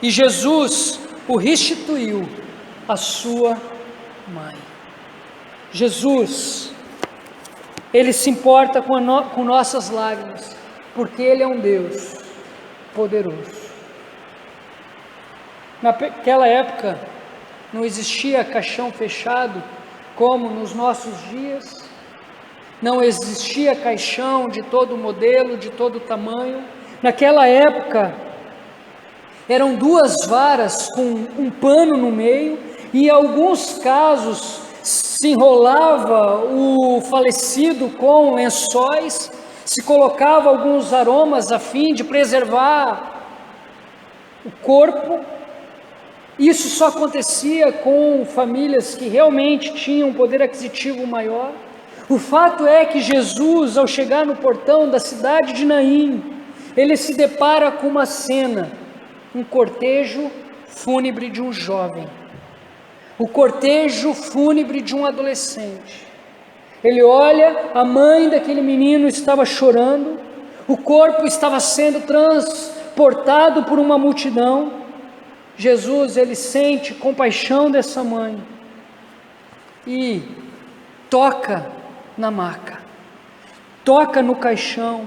S1: e Jesus o restituiu à sua mãe. Jesus, Ele se importa com nossas lágrimas, porque Ele é um Deus poderoso. Naquela época, não existia caixão fechado como nos nossos dias. Não existia caixão de todo modelo, de todo tamanho. Naquela época, eram 2 varas com um pano no meio, e em alguns casos se enrolava o falecido com lençóis, se colocava alguns aromas a fim de preservar o corpo. Isso só acontecia com famílias que realmente tinham um poder aquisitivo maior. O fato é que Jesus, ao chegar no portão da cidade de Naim, ele se depara com uma cena, um cortejo fúnebre de um jovem, o cortejo fúnebre de um adolescente. Ele olha, a mãe daquele menino estava chorando, o corpo estava sendo transportado por uma multidão. Jesus, ele sente compaixão dessa mãe e toca na maca, toca no caixão,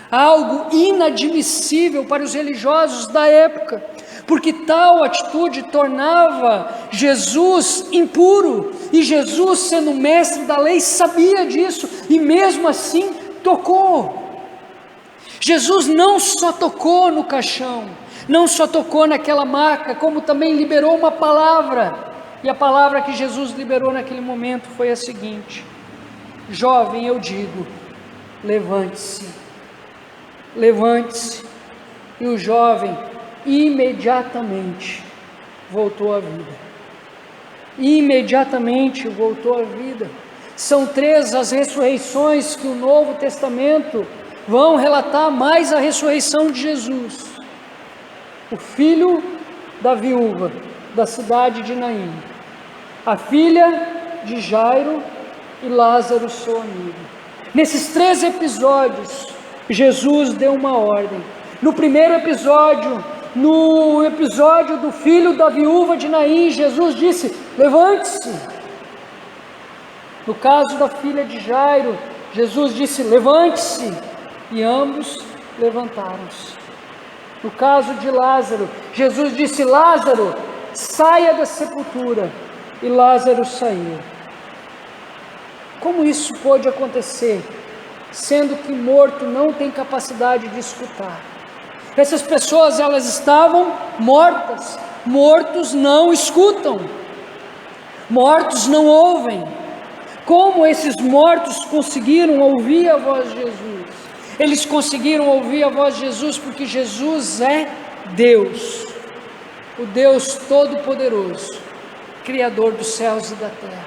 S1: algo inadmissível para os religiosos da época, porque tal atitude tornava Jesus impuro, e Jesus, sendo mestre da lei, sabia disso, e mesmo assim tocou. Jesus não só tocou no caixão, não só tocou naquela maca, como também liberou uma palavra, e a palavra que Jesus liberou naquele momento foi a seguinte: jovem, eu digo, levante-se, levante-se. E o jovem imediatamente voltou à vida, imediatamente voltou à vida. São 3 as ressurreições que o Novo Testamento vão relatar, mais a ressurreição de Jesus. O filho da viúva da cidade de Naim, a filha de Jairo e Lázaro, seu amigo. Nesses 3 episódios, Jesus deu uma ordem. No primeiro episódio, no episódio do filho da viúva de Naim, Jesus disse: levante-se. No caso da filha de Jairo, Jesus disse: levante-se, e ambos levantaram-se. No caso de Lázaro, Jesus disse: Lázaro, saia da sepultura, e Lázaro saiu. Como isso pôde acontecer, sendo que morto não tem capacidade de escutar? Essas pessoas, elas estavam mortas. Mortos não escutam, mortos não ouvem. Como esses mortos conseguiram ouvir a voz de Jesus? Eles conseguiram ouvir a voz de Jesus porque Jesus é Deus, o Deus Todo-Poderoso, Criador dos céus e da terra.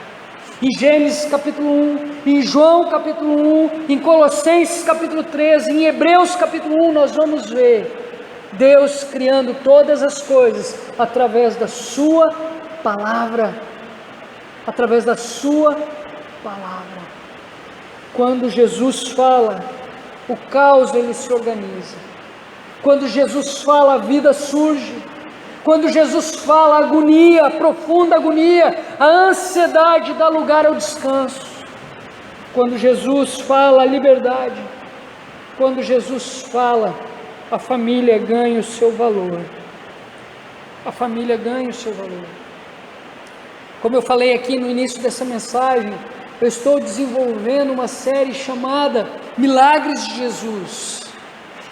S1: Em Gênesis capítulo 1, em João capítulo 1, em Colossenses capítulo 13, em Hebreus capítulo 1, nós vamos ver Deus criando todas as coisas através da sua palavra, através da sua palavra. Quando Jesus fala, o caos ele se organiza. Quando Jesus fala, a vida surge. Quando Jesus fala, a agonia, a profunda agonia, a ansiedade dá lugar ao descanso. Quando Jesus fala, a liberdade. Quando Jesus fala, a família ganha o seu valor. A família ganha o seu valor. Como eu falei aqui no início dessa mensagem, eu estou desenvolvendo uma série chamada Milagres de Jesus.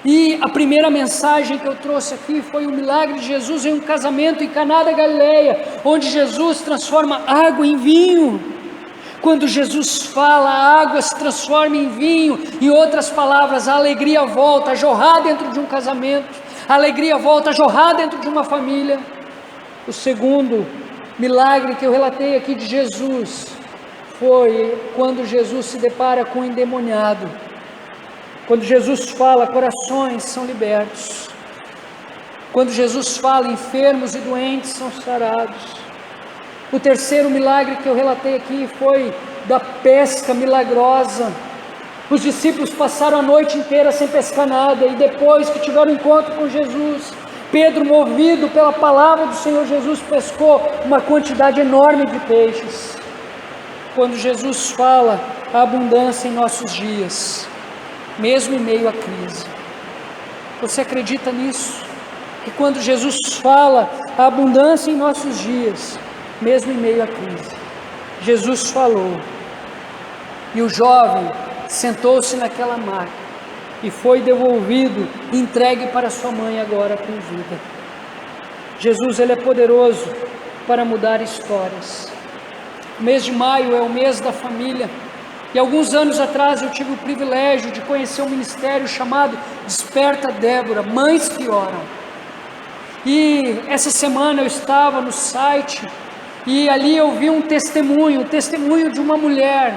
S1: E a primeira mensagem que eu trouxe aqui foi o milagre de Jesus em um casamento em Caná da Galileia, onde Jesus transforma água em vinho. Quando Jesus fala, a água se transforma em vinho. Em outras palavras, a alegria volta a jorrar dentro de um casamento, a alegria volta a jorrar dentro de uma família. O segundo milagre que eu relatei aqui de Jesus foi quando Jesus se depara com um endemoniado. Quando Jesus fala, corações são libertos. Quando Jesus fala, enfermos e doentes são sarados. O terceiro milagre que eu relatei aqui foi da pesca milagrosa. Os discípulos passaram a noite inteira sem pescar nada, e depois que tiveram encontro com Jesus, Pedro, movido pela palavra do Senhor Jesus, pescou uma quantidade enorme de peixes. Quando Jesus fala, a abundância em nossos dias, mesmo em meio à crise. Você acredita nisso? Que quando Jesus fala, a abundância em nossos dias, mesmo em meio à crise. Jesus falou, E o jovem sentou-se naquela maca e foi devolvido, entregue para sua mãe agora com vida. Jesus, ele é poderoso para mudar histórias. O mês de maio é o mês da família. E alguns anos atrás eu tive o privilégio de conhecer um ministério chamado Desperta Débora, Mães que Oram. E essa semana eu estava no site e ali eu vi um testemunho de uma mulher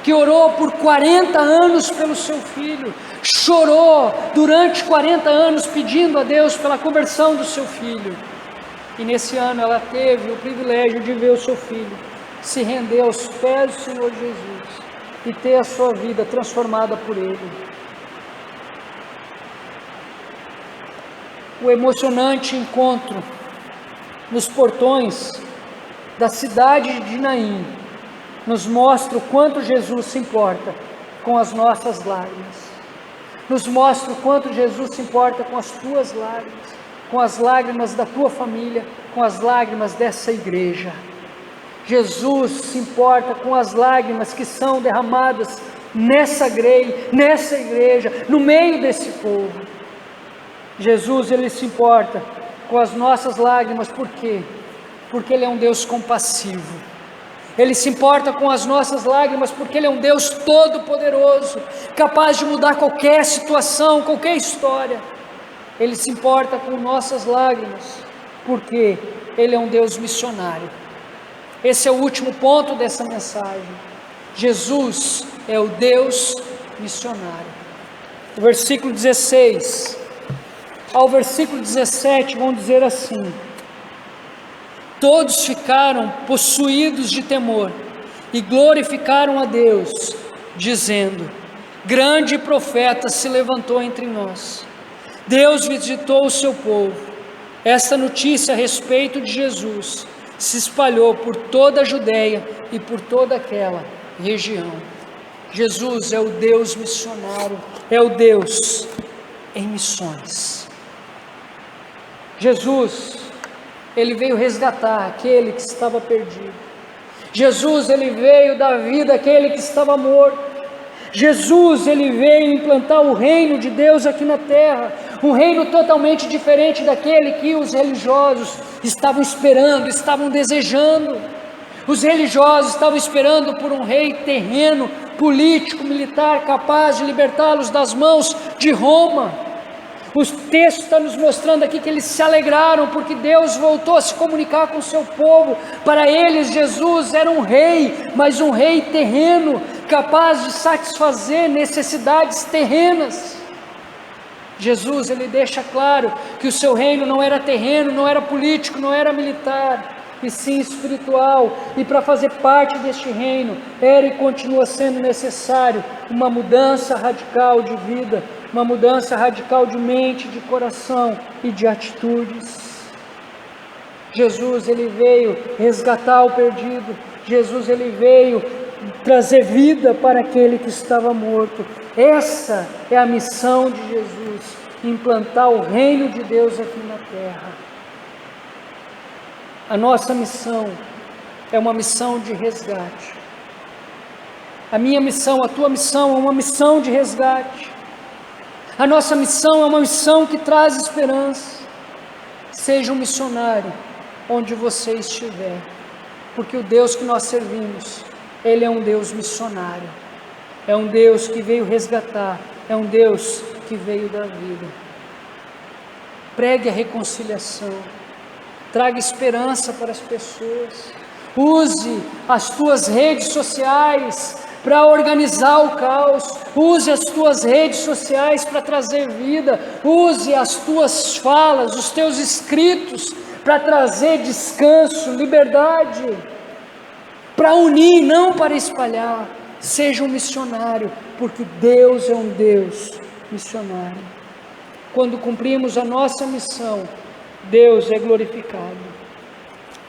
S1: que orou por 40 anos pelo seu filho, chorou durante 40 anos pedindo a Deus pela conversão do seu filho. E nesse ano ela teve o privilégio de ver o seu filho se render aos pés do Senhor Jesus e ter a sua vida transformada por Ele. O emocionante encontro nos portões da cidade de Naim nos mostra o quanto Jesus se importa com as nossas lágrimas. Nos mostra o quanto Jesus se importa com as tuas lágrimas, com as lágrimas da tua família, com as lágrimas dessa igreja. Jesus se importa com as lágrimas que são derramadas nessa igreja, no meio desse povo. Jesus, ele se importa com as nossas lágrimas, por quê? Porque Ele é um Deus compassivo. Ele se importa com as nossas lágrimas porque Ele é um Deus todo-poderoso, capaz de mudar qualquer situação, qualquer história. Ele se importa com nossas lágrimas porque Ele é um Deus missionário. Esse é o último ponto dessa mensagem. Jesus é o Deus missionário. O versículo 16 ao versículo 17 vão dizer assim: todos ficaram possuídos de temor e glorificaram a Deus, dizendo: grande profeta se levantou entre nós. Deus visitou o seu povo. Esta notícia a respeito de Jesus se espalhou por toda a Judeia e por toda aquela região. Jesus é o Deus missionário, é o Deus em missões. Jesus, Ele veio resgatar aquele que estava perdido. Jesus, Ele veio dar vida àquele que estava morto. Jesus, Ele veio implantar o reino de Deus aqui na terra, um reino totalmente diferente daquele que os religiosos estavam esperando, estavam desejando. Os religiosos estavam esperando por um rei terreno, político, militar, capaz de libertá-los das mãos de Roma. O texto está nos mostrando aqui que eles se alegraram porque Deus voltou a se comunicar com o seu povo. Para eles Jesus era um rei, mas um rei terreno, capaz de satisfazer necessidades terrenas. Jesus, ele deixa claro que o seu reino não era terreno, não era político, não era militar, e sim espiritual. E para fazer parte deste reino, era e continua sendo necessário uma mudança radical de vida, uma mudança radical de mente, de coração e de atitudes. Jesus, ele veio resgatar o perdido. Jesus, ele veio trazer vida para aquele que estava morto. Essa é a missão de Jesus, implantar o reino de Deus aqui na terra. A nossa missão é uma missão de resgate. A minha missão, a tua missão é uma missão de resgate. A nossa missão é uma missão que traz esperança. Seja um missionário onde você estiver, porque o Deus que nós servimos, Ele é um Deus missionário, é um Deus que veio resgatar, é um Deus que veio dar vida. Pregue a reconciliação, traga esperança para as pessoas, use as tuas redes sociais para organizar o caos, use as tuas redes sociais para trazer vida, use as tuas falas, os teus escritos para trazer descanso, liberdade, para unir, não para espalhar. Seja um missionário, porque Deus é um Deus missionário. Quando cumprimos a nossa missão, Deus é glorificado.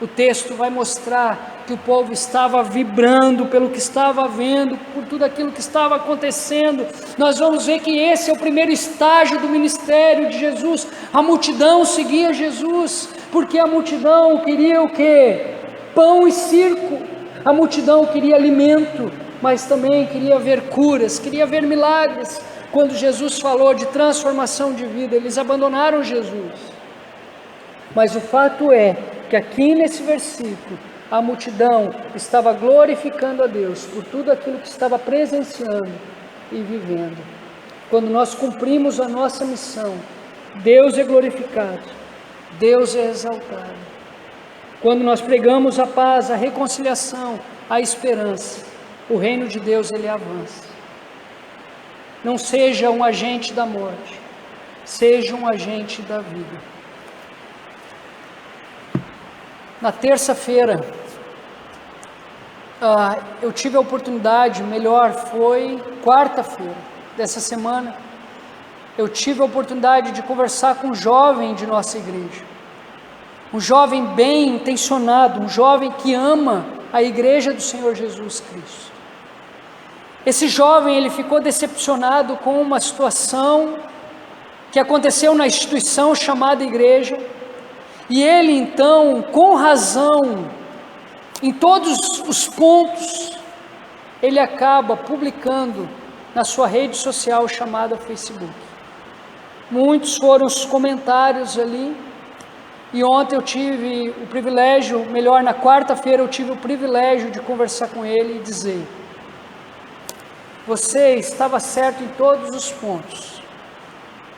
S1: O texto vai mostrar que o povo estava vibrando pelo que estava vendo, por tudo aquilo que estava acontecendo. Nós vamos ver que esse é o primeiro estágio do ministério de Jesus. A multidão seguia Jesus, porque a multidão queria o quê? Pão e circo. A multidão queria alimento. mas também queria ver curas, queria ver milagres. Quando Jesus falou de transformação de vida, eles abandonaram Jesus. Mas o fato é que aqui nesse versículo, a multidão estava glorificando a Deus por tudo aquilo que estava presenciando e vivendo. Quando nós cumprimos a nossa missão, Deus é glorificado, Deus é exaltado. Quando nós pregamos a paz, a reconciliação, a esperança, o reino de Deus ele avança. Não seja um agente da morte, seja um agente da vida. Na terça-feira, eu tive a oportunidade, melhor, foi quarta-feira dessa semana, eu tive a oportunidade de conversar com um jovem de nossa igreja, um jovem bem intencionado, um jovem que ama a igreja do Senhor Jesus Cristo. Esse jovem, ele ficou decepcionado com uma situação que aconteceu na instituição chamada igreja, e ele então, com razão, em todos os pontos, ele acaba publicando na sua rede social chamada Facebook. Muitos foram os comentários ali, e ontem eu tive o privilégio, melhor, na quarta-feira eu tive o privilégio de conversar com ele e dizer: você estava certo em todos os pontos,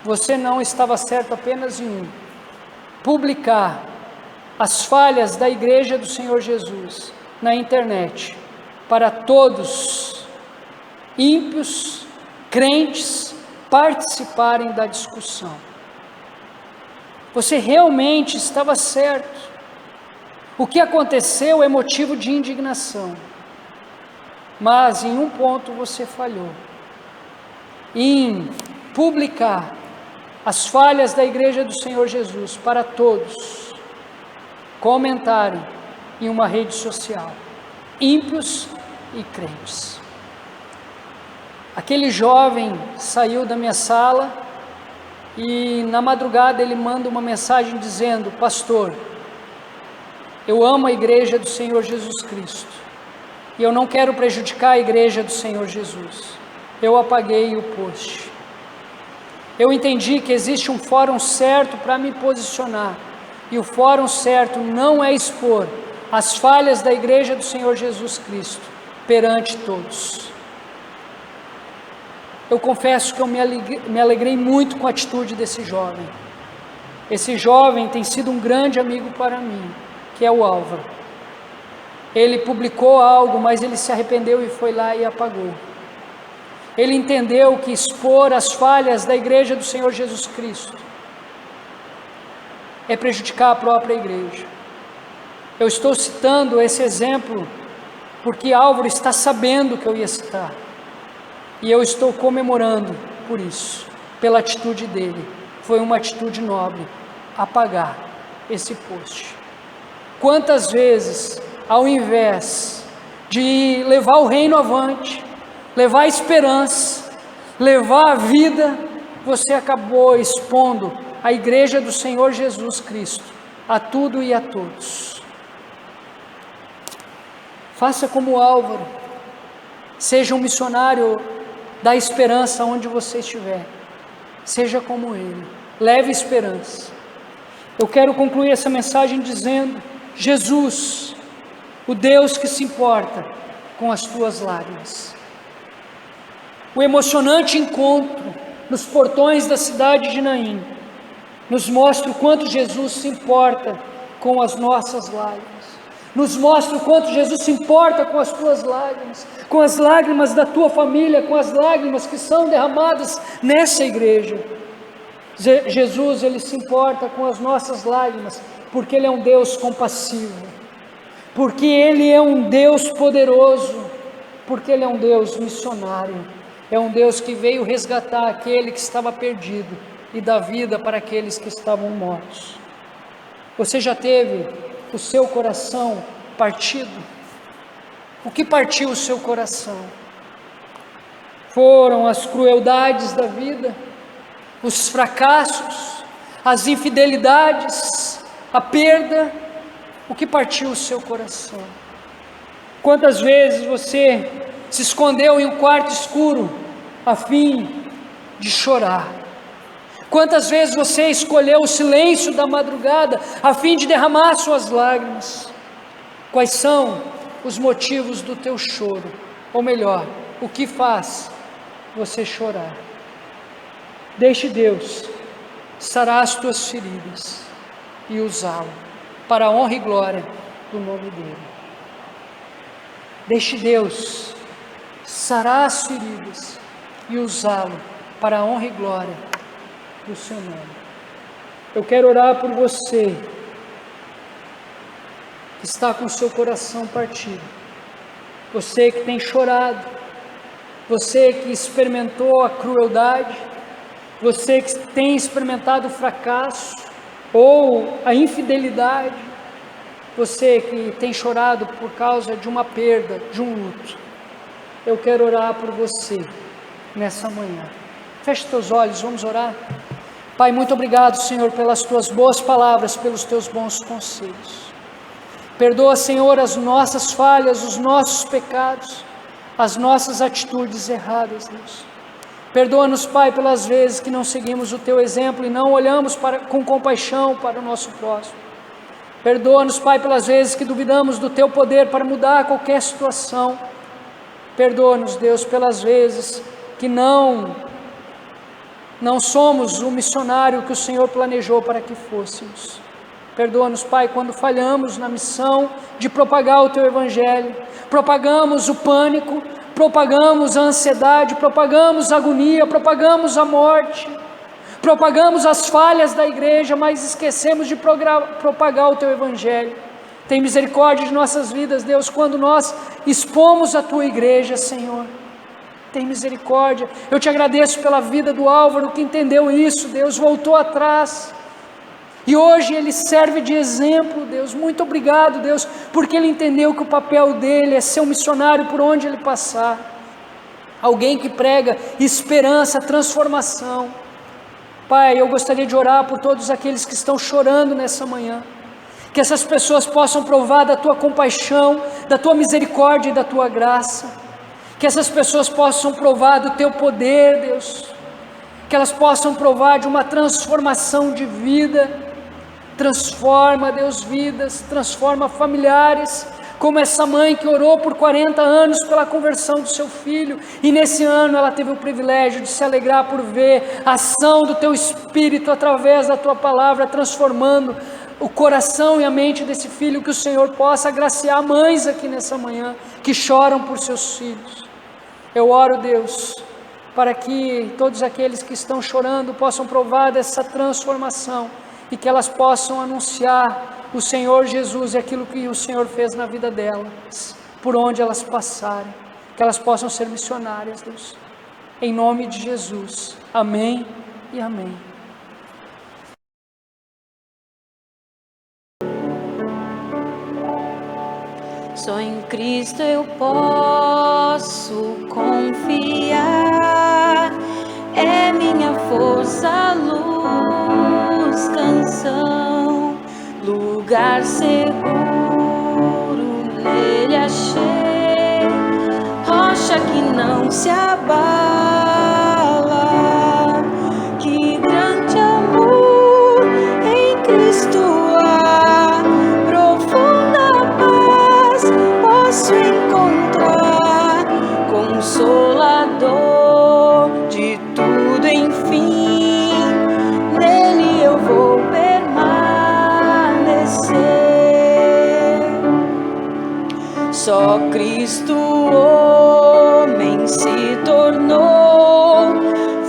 S1: você não estava certo apenas em um: publicar as falhas da igreja do Senhor Jesus na internet, para todos, ímpios, crentes, participarem da discussão. Você realmente estava certo. O que aconteceu é motivo de indignação, mas em um ponto você falhou: em publicar as falhas da igreja do Senhor Jesus para todos comentarem em uma rede social, ímpios e crentes. Aquele jovem saiu da minha sala e na madrugada ele manda uma mensagem dizendo: pastor, eu amo a igreja do Senhor Jesus Cristo e eu não quero prejudicar a igreja do Senhor Jesus. Eu apaguei o post. Eu entendi que existe um fórum certo para me posicionar, e o fórum certo não é expor as falhas da igreja do Senhor Jesus Cristo perante todos. Eu confesso que eu me alegrei muito com a atitude desse jovem. Esse jovem tem sido um grande amigo para mim, que é o Álvaro. Ele publicou algo, mas ele se arrependeu e foi lá e apagou. Ele entendeu que expor as falhas da igreja do Senhor Jesus Cristo é prejudicar a própria igreja. Eu estou citando esse exemplo porque Álvaro está sabendo que eu ia citar, e eu estou comemorando por isso, pela atitude dele. Foi uma atitude nobre, apagar esse post. Quantas vezes, ao invés de levar o reino avante, levar a esperança, levar a vida, você acabou expondo a igreja do Senhor Jesus Cristo a tudo e a todos. Faça como Álvaro, seja um missionário da esperança onde você estiver, seja como ele, leve esperança. Eu quero concluir essa mensagem dizendo: Jesus, o Deus que se importa com as tuas lágrimas. O emocionante encontro nos portões da cidade de Naim nos mostra o quanto Jesus se importa com as nossas lágrimas, nos mostra o quanto Jesus se importa com as tuas lágrimas, com as lágrimas da tua família, com as lágrimas que são derramadas nessa igreja. Jesus, Ele se importa com as nossas lágrimas, porque Ele é um Deus compassivo, porque Ele é um Deus poderoso, porque Ele é um Deus missionário, é um Deus que veio resgatar aquele que estava perdido e dar vida para aqueles que estavam mortos. Você já teve o seu coração partido? O que partiu o seu coração? Foram as crueldades da vida, os fracassos, as infidelidades, a perda? O que partiu o seu coração? Quantas vezes você se escondeu em um quarto escuro a fim de chorar? Quantas vezes você escolheu o silêncio da madrugada a fim de derramar suas lágrimas? Quais são os motivos do teu choro? Ou melhor, o que faz você chorar? Deixe Deus sarar as tuas feridas e usá-lo para a honra e glória do nome dele. Deixe Deus sarar as feridas e usá-lo para a honra e glória do seu nome. Eu quero orar por você que está com o seu coração partido, você que tem chorado, você que experimentou a crueldade, você que tem experimentado o fracasso ou a infidelidade, você que tem chorado por causa de uma perda, de um luto. Eu quero orar por você nessa manhã. Feche teus olhos, vamos orar. Pai, muito obrigado, Senhor, pelas tuas boas palavras, pelos teus bons conselhos. Perdoa, Senhor, as nossas falhas, os nossos pecados, as nossas atitudes erradas, Deus. Perdoa-nos, Pai, pelas vezes que não seguimos o teu exemplo e não olhamos com compaixão para o nosso próximo. Perdoa-nos, Pai, pelas vezes que duvidamos do teu poder para mudar qualquer situação. Perdoa-nos, Deus, pelas vezes que não somos o missionário que o Senhor planejou para que fôssemos. Perdoa-nos, Pai, quando falhamos na missão de propagar o teu evangelho, propagamos o pânico, propagamos a ansiedade, propagamos a agonia, propagamos a morte, propagamos as falhas da igreja, mas esquecemos de propagar o teu evangelho. Tem misericórdia de nossas vidas, Deus, quando nós expomos a tua igreja, Senhor. Tem misericórdia. Eu te agradeço pela vida do Álvaro, que entendeu isso, Deus, voltou atrás. E hoje ele serve de exemplo, Deus. Muito obrigado, Deus, porque ele entendeu que o papel dele é ser um missionário por onde ele passar. Alguém que prega esperança, transformação. Pai, eu gostaria de orar por todos aqueles que estão chorando nessa manhã. Que essas pessoas possam provar da tua compaixão, da tua misericórdia e da tua graça. Que essas pessoas possam provar do teu poder, Deus. Que elas possam provar de uma transformação de vida. Transforma, Deus, vidas, transforma familiares, como essa mãe que orou por 40 anos pela conversão do seu filho, e nesse ano ela teve o privilégio de se alegrar por ver a ação do teu Espírito através da tua palavra, transformando o coração e a mente desse filho. Que o Senhor possa agraciar mães aqui nessa manhã, que choram por seus filhos. Eu oro, Deus, para que todos aqueles que estão chorando possam provar dessa transformação, e que elas possam anunciar o Senhor Jesus e aquilo que o Senhor fez na vida delas, por onde elas passarem, que elas possam ser missionárias, Deus, em nome de Jesus, amém e amém.
S3: Só em Cristo eu posso confiar, é minha força, luz, canção, lugar seguro nele achei, rocha que não se abala, que grande amor em Cristo há, profunda paz posso encontrar, consolador de tudo, enfim, nele eu vou permanecer. Só Cristo homem se tornou,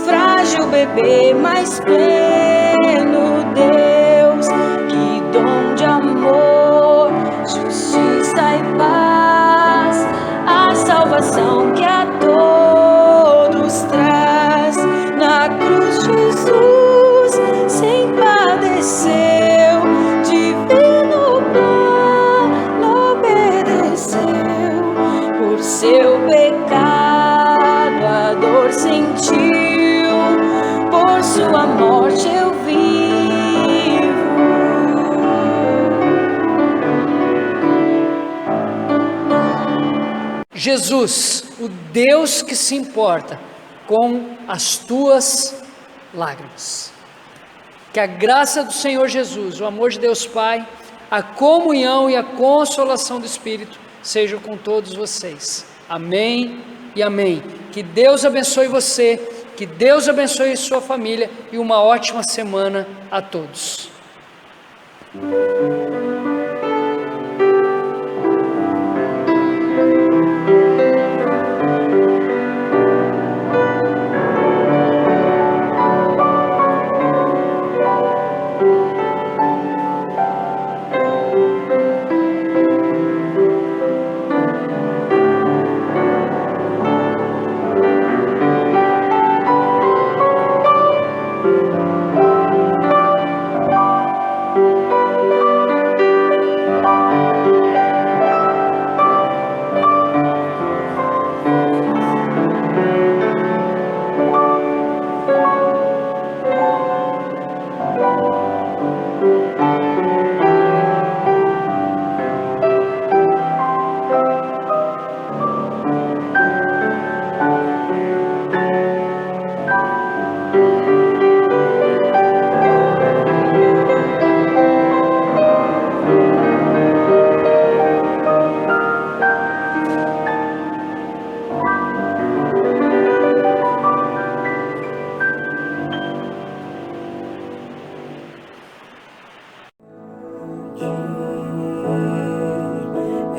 S3: frágil bebê, mas pleno Deus, que dom de amor, justiça e paz, a salvação que a todos traz. Na cruz Jesus sem padeceu, divino plano obedeceu, por seu pecado a dor sentiu, por sua morte eu vivo.
S1: Jesus, o Deus que se importa com as tuas lágrimas. Que a graça do Senhor Jesus, o amor de Deus Pai, a comunhão e a consolação do Espírito sejam com todos vocês. Amém e amém. Que Deus abençoe você, que Deus abençoe sua família e uma ótima semana a todos.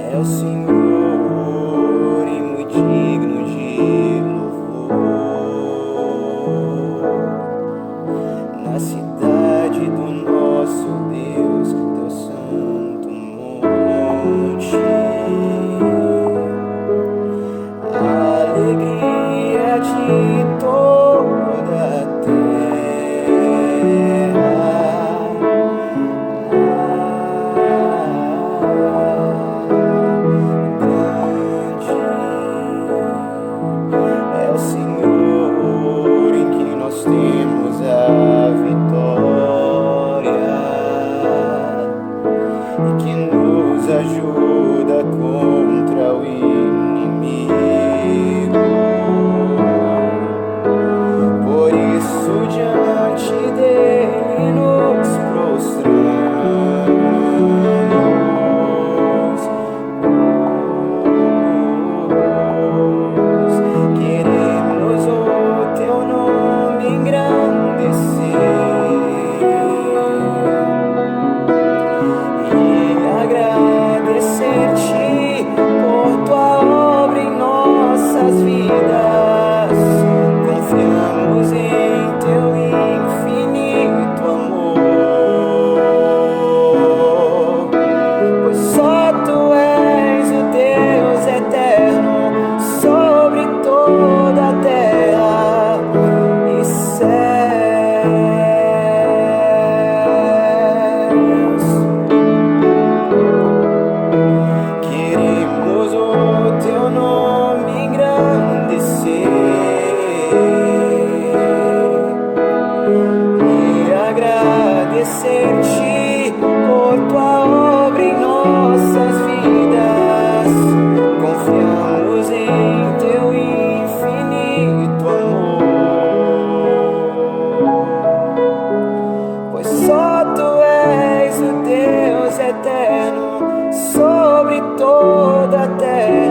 S8: É o Senhor e muito digno de louvor. Na cidade do nosso Deus, teu santo monte, a alegria de toda a temos a vitória e que nos ajuda contra o inimigo. Por isso diante dele nos prostramos, queremos o teu nome engrandecer e agradecer-te por tua obra em nossas vidas. Confiamos em teu infinito amor, pois só tu és o Deus eterno sobre toda a terra e céus. Queremos o teu nome engrandecer e agradecer-te por tua obra em nossas vidas. Confiamos em teu infinito amor, pois só tu és o Deus eterno sobre toda a terra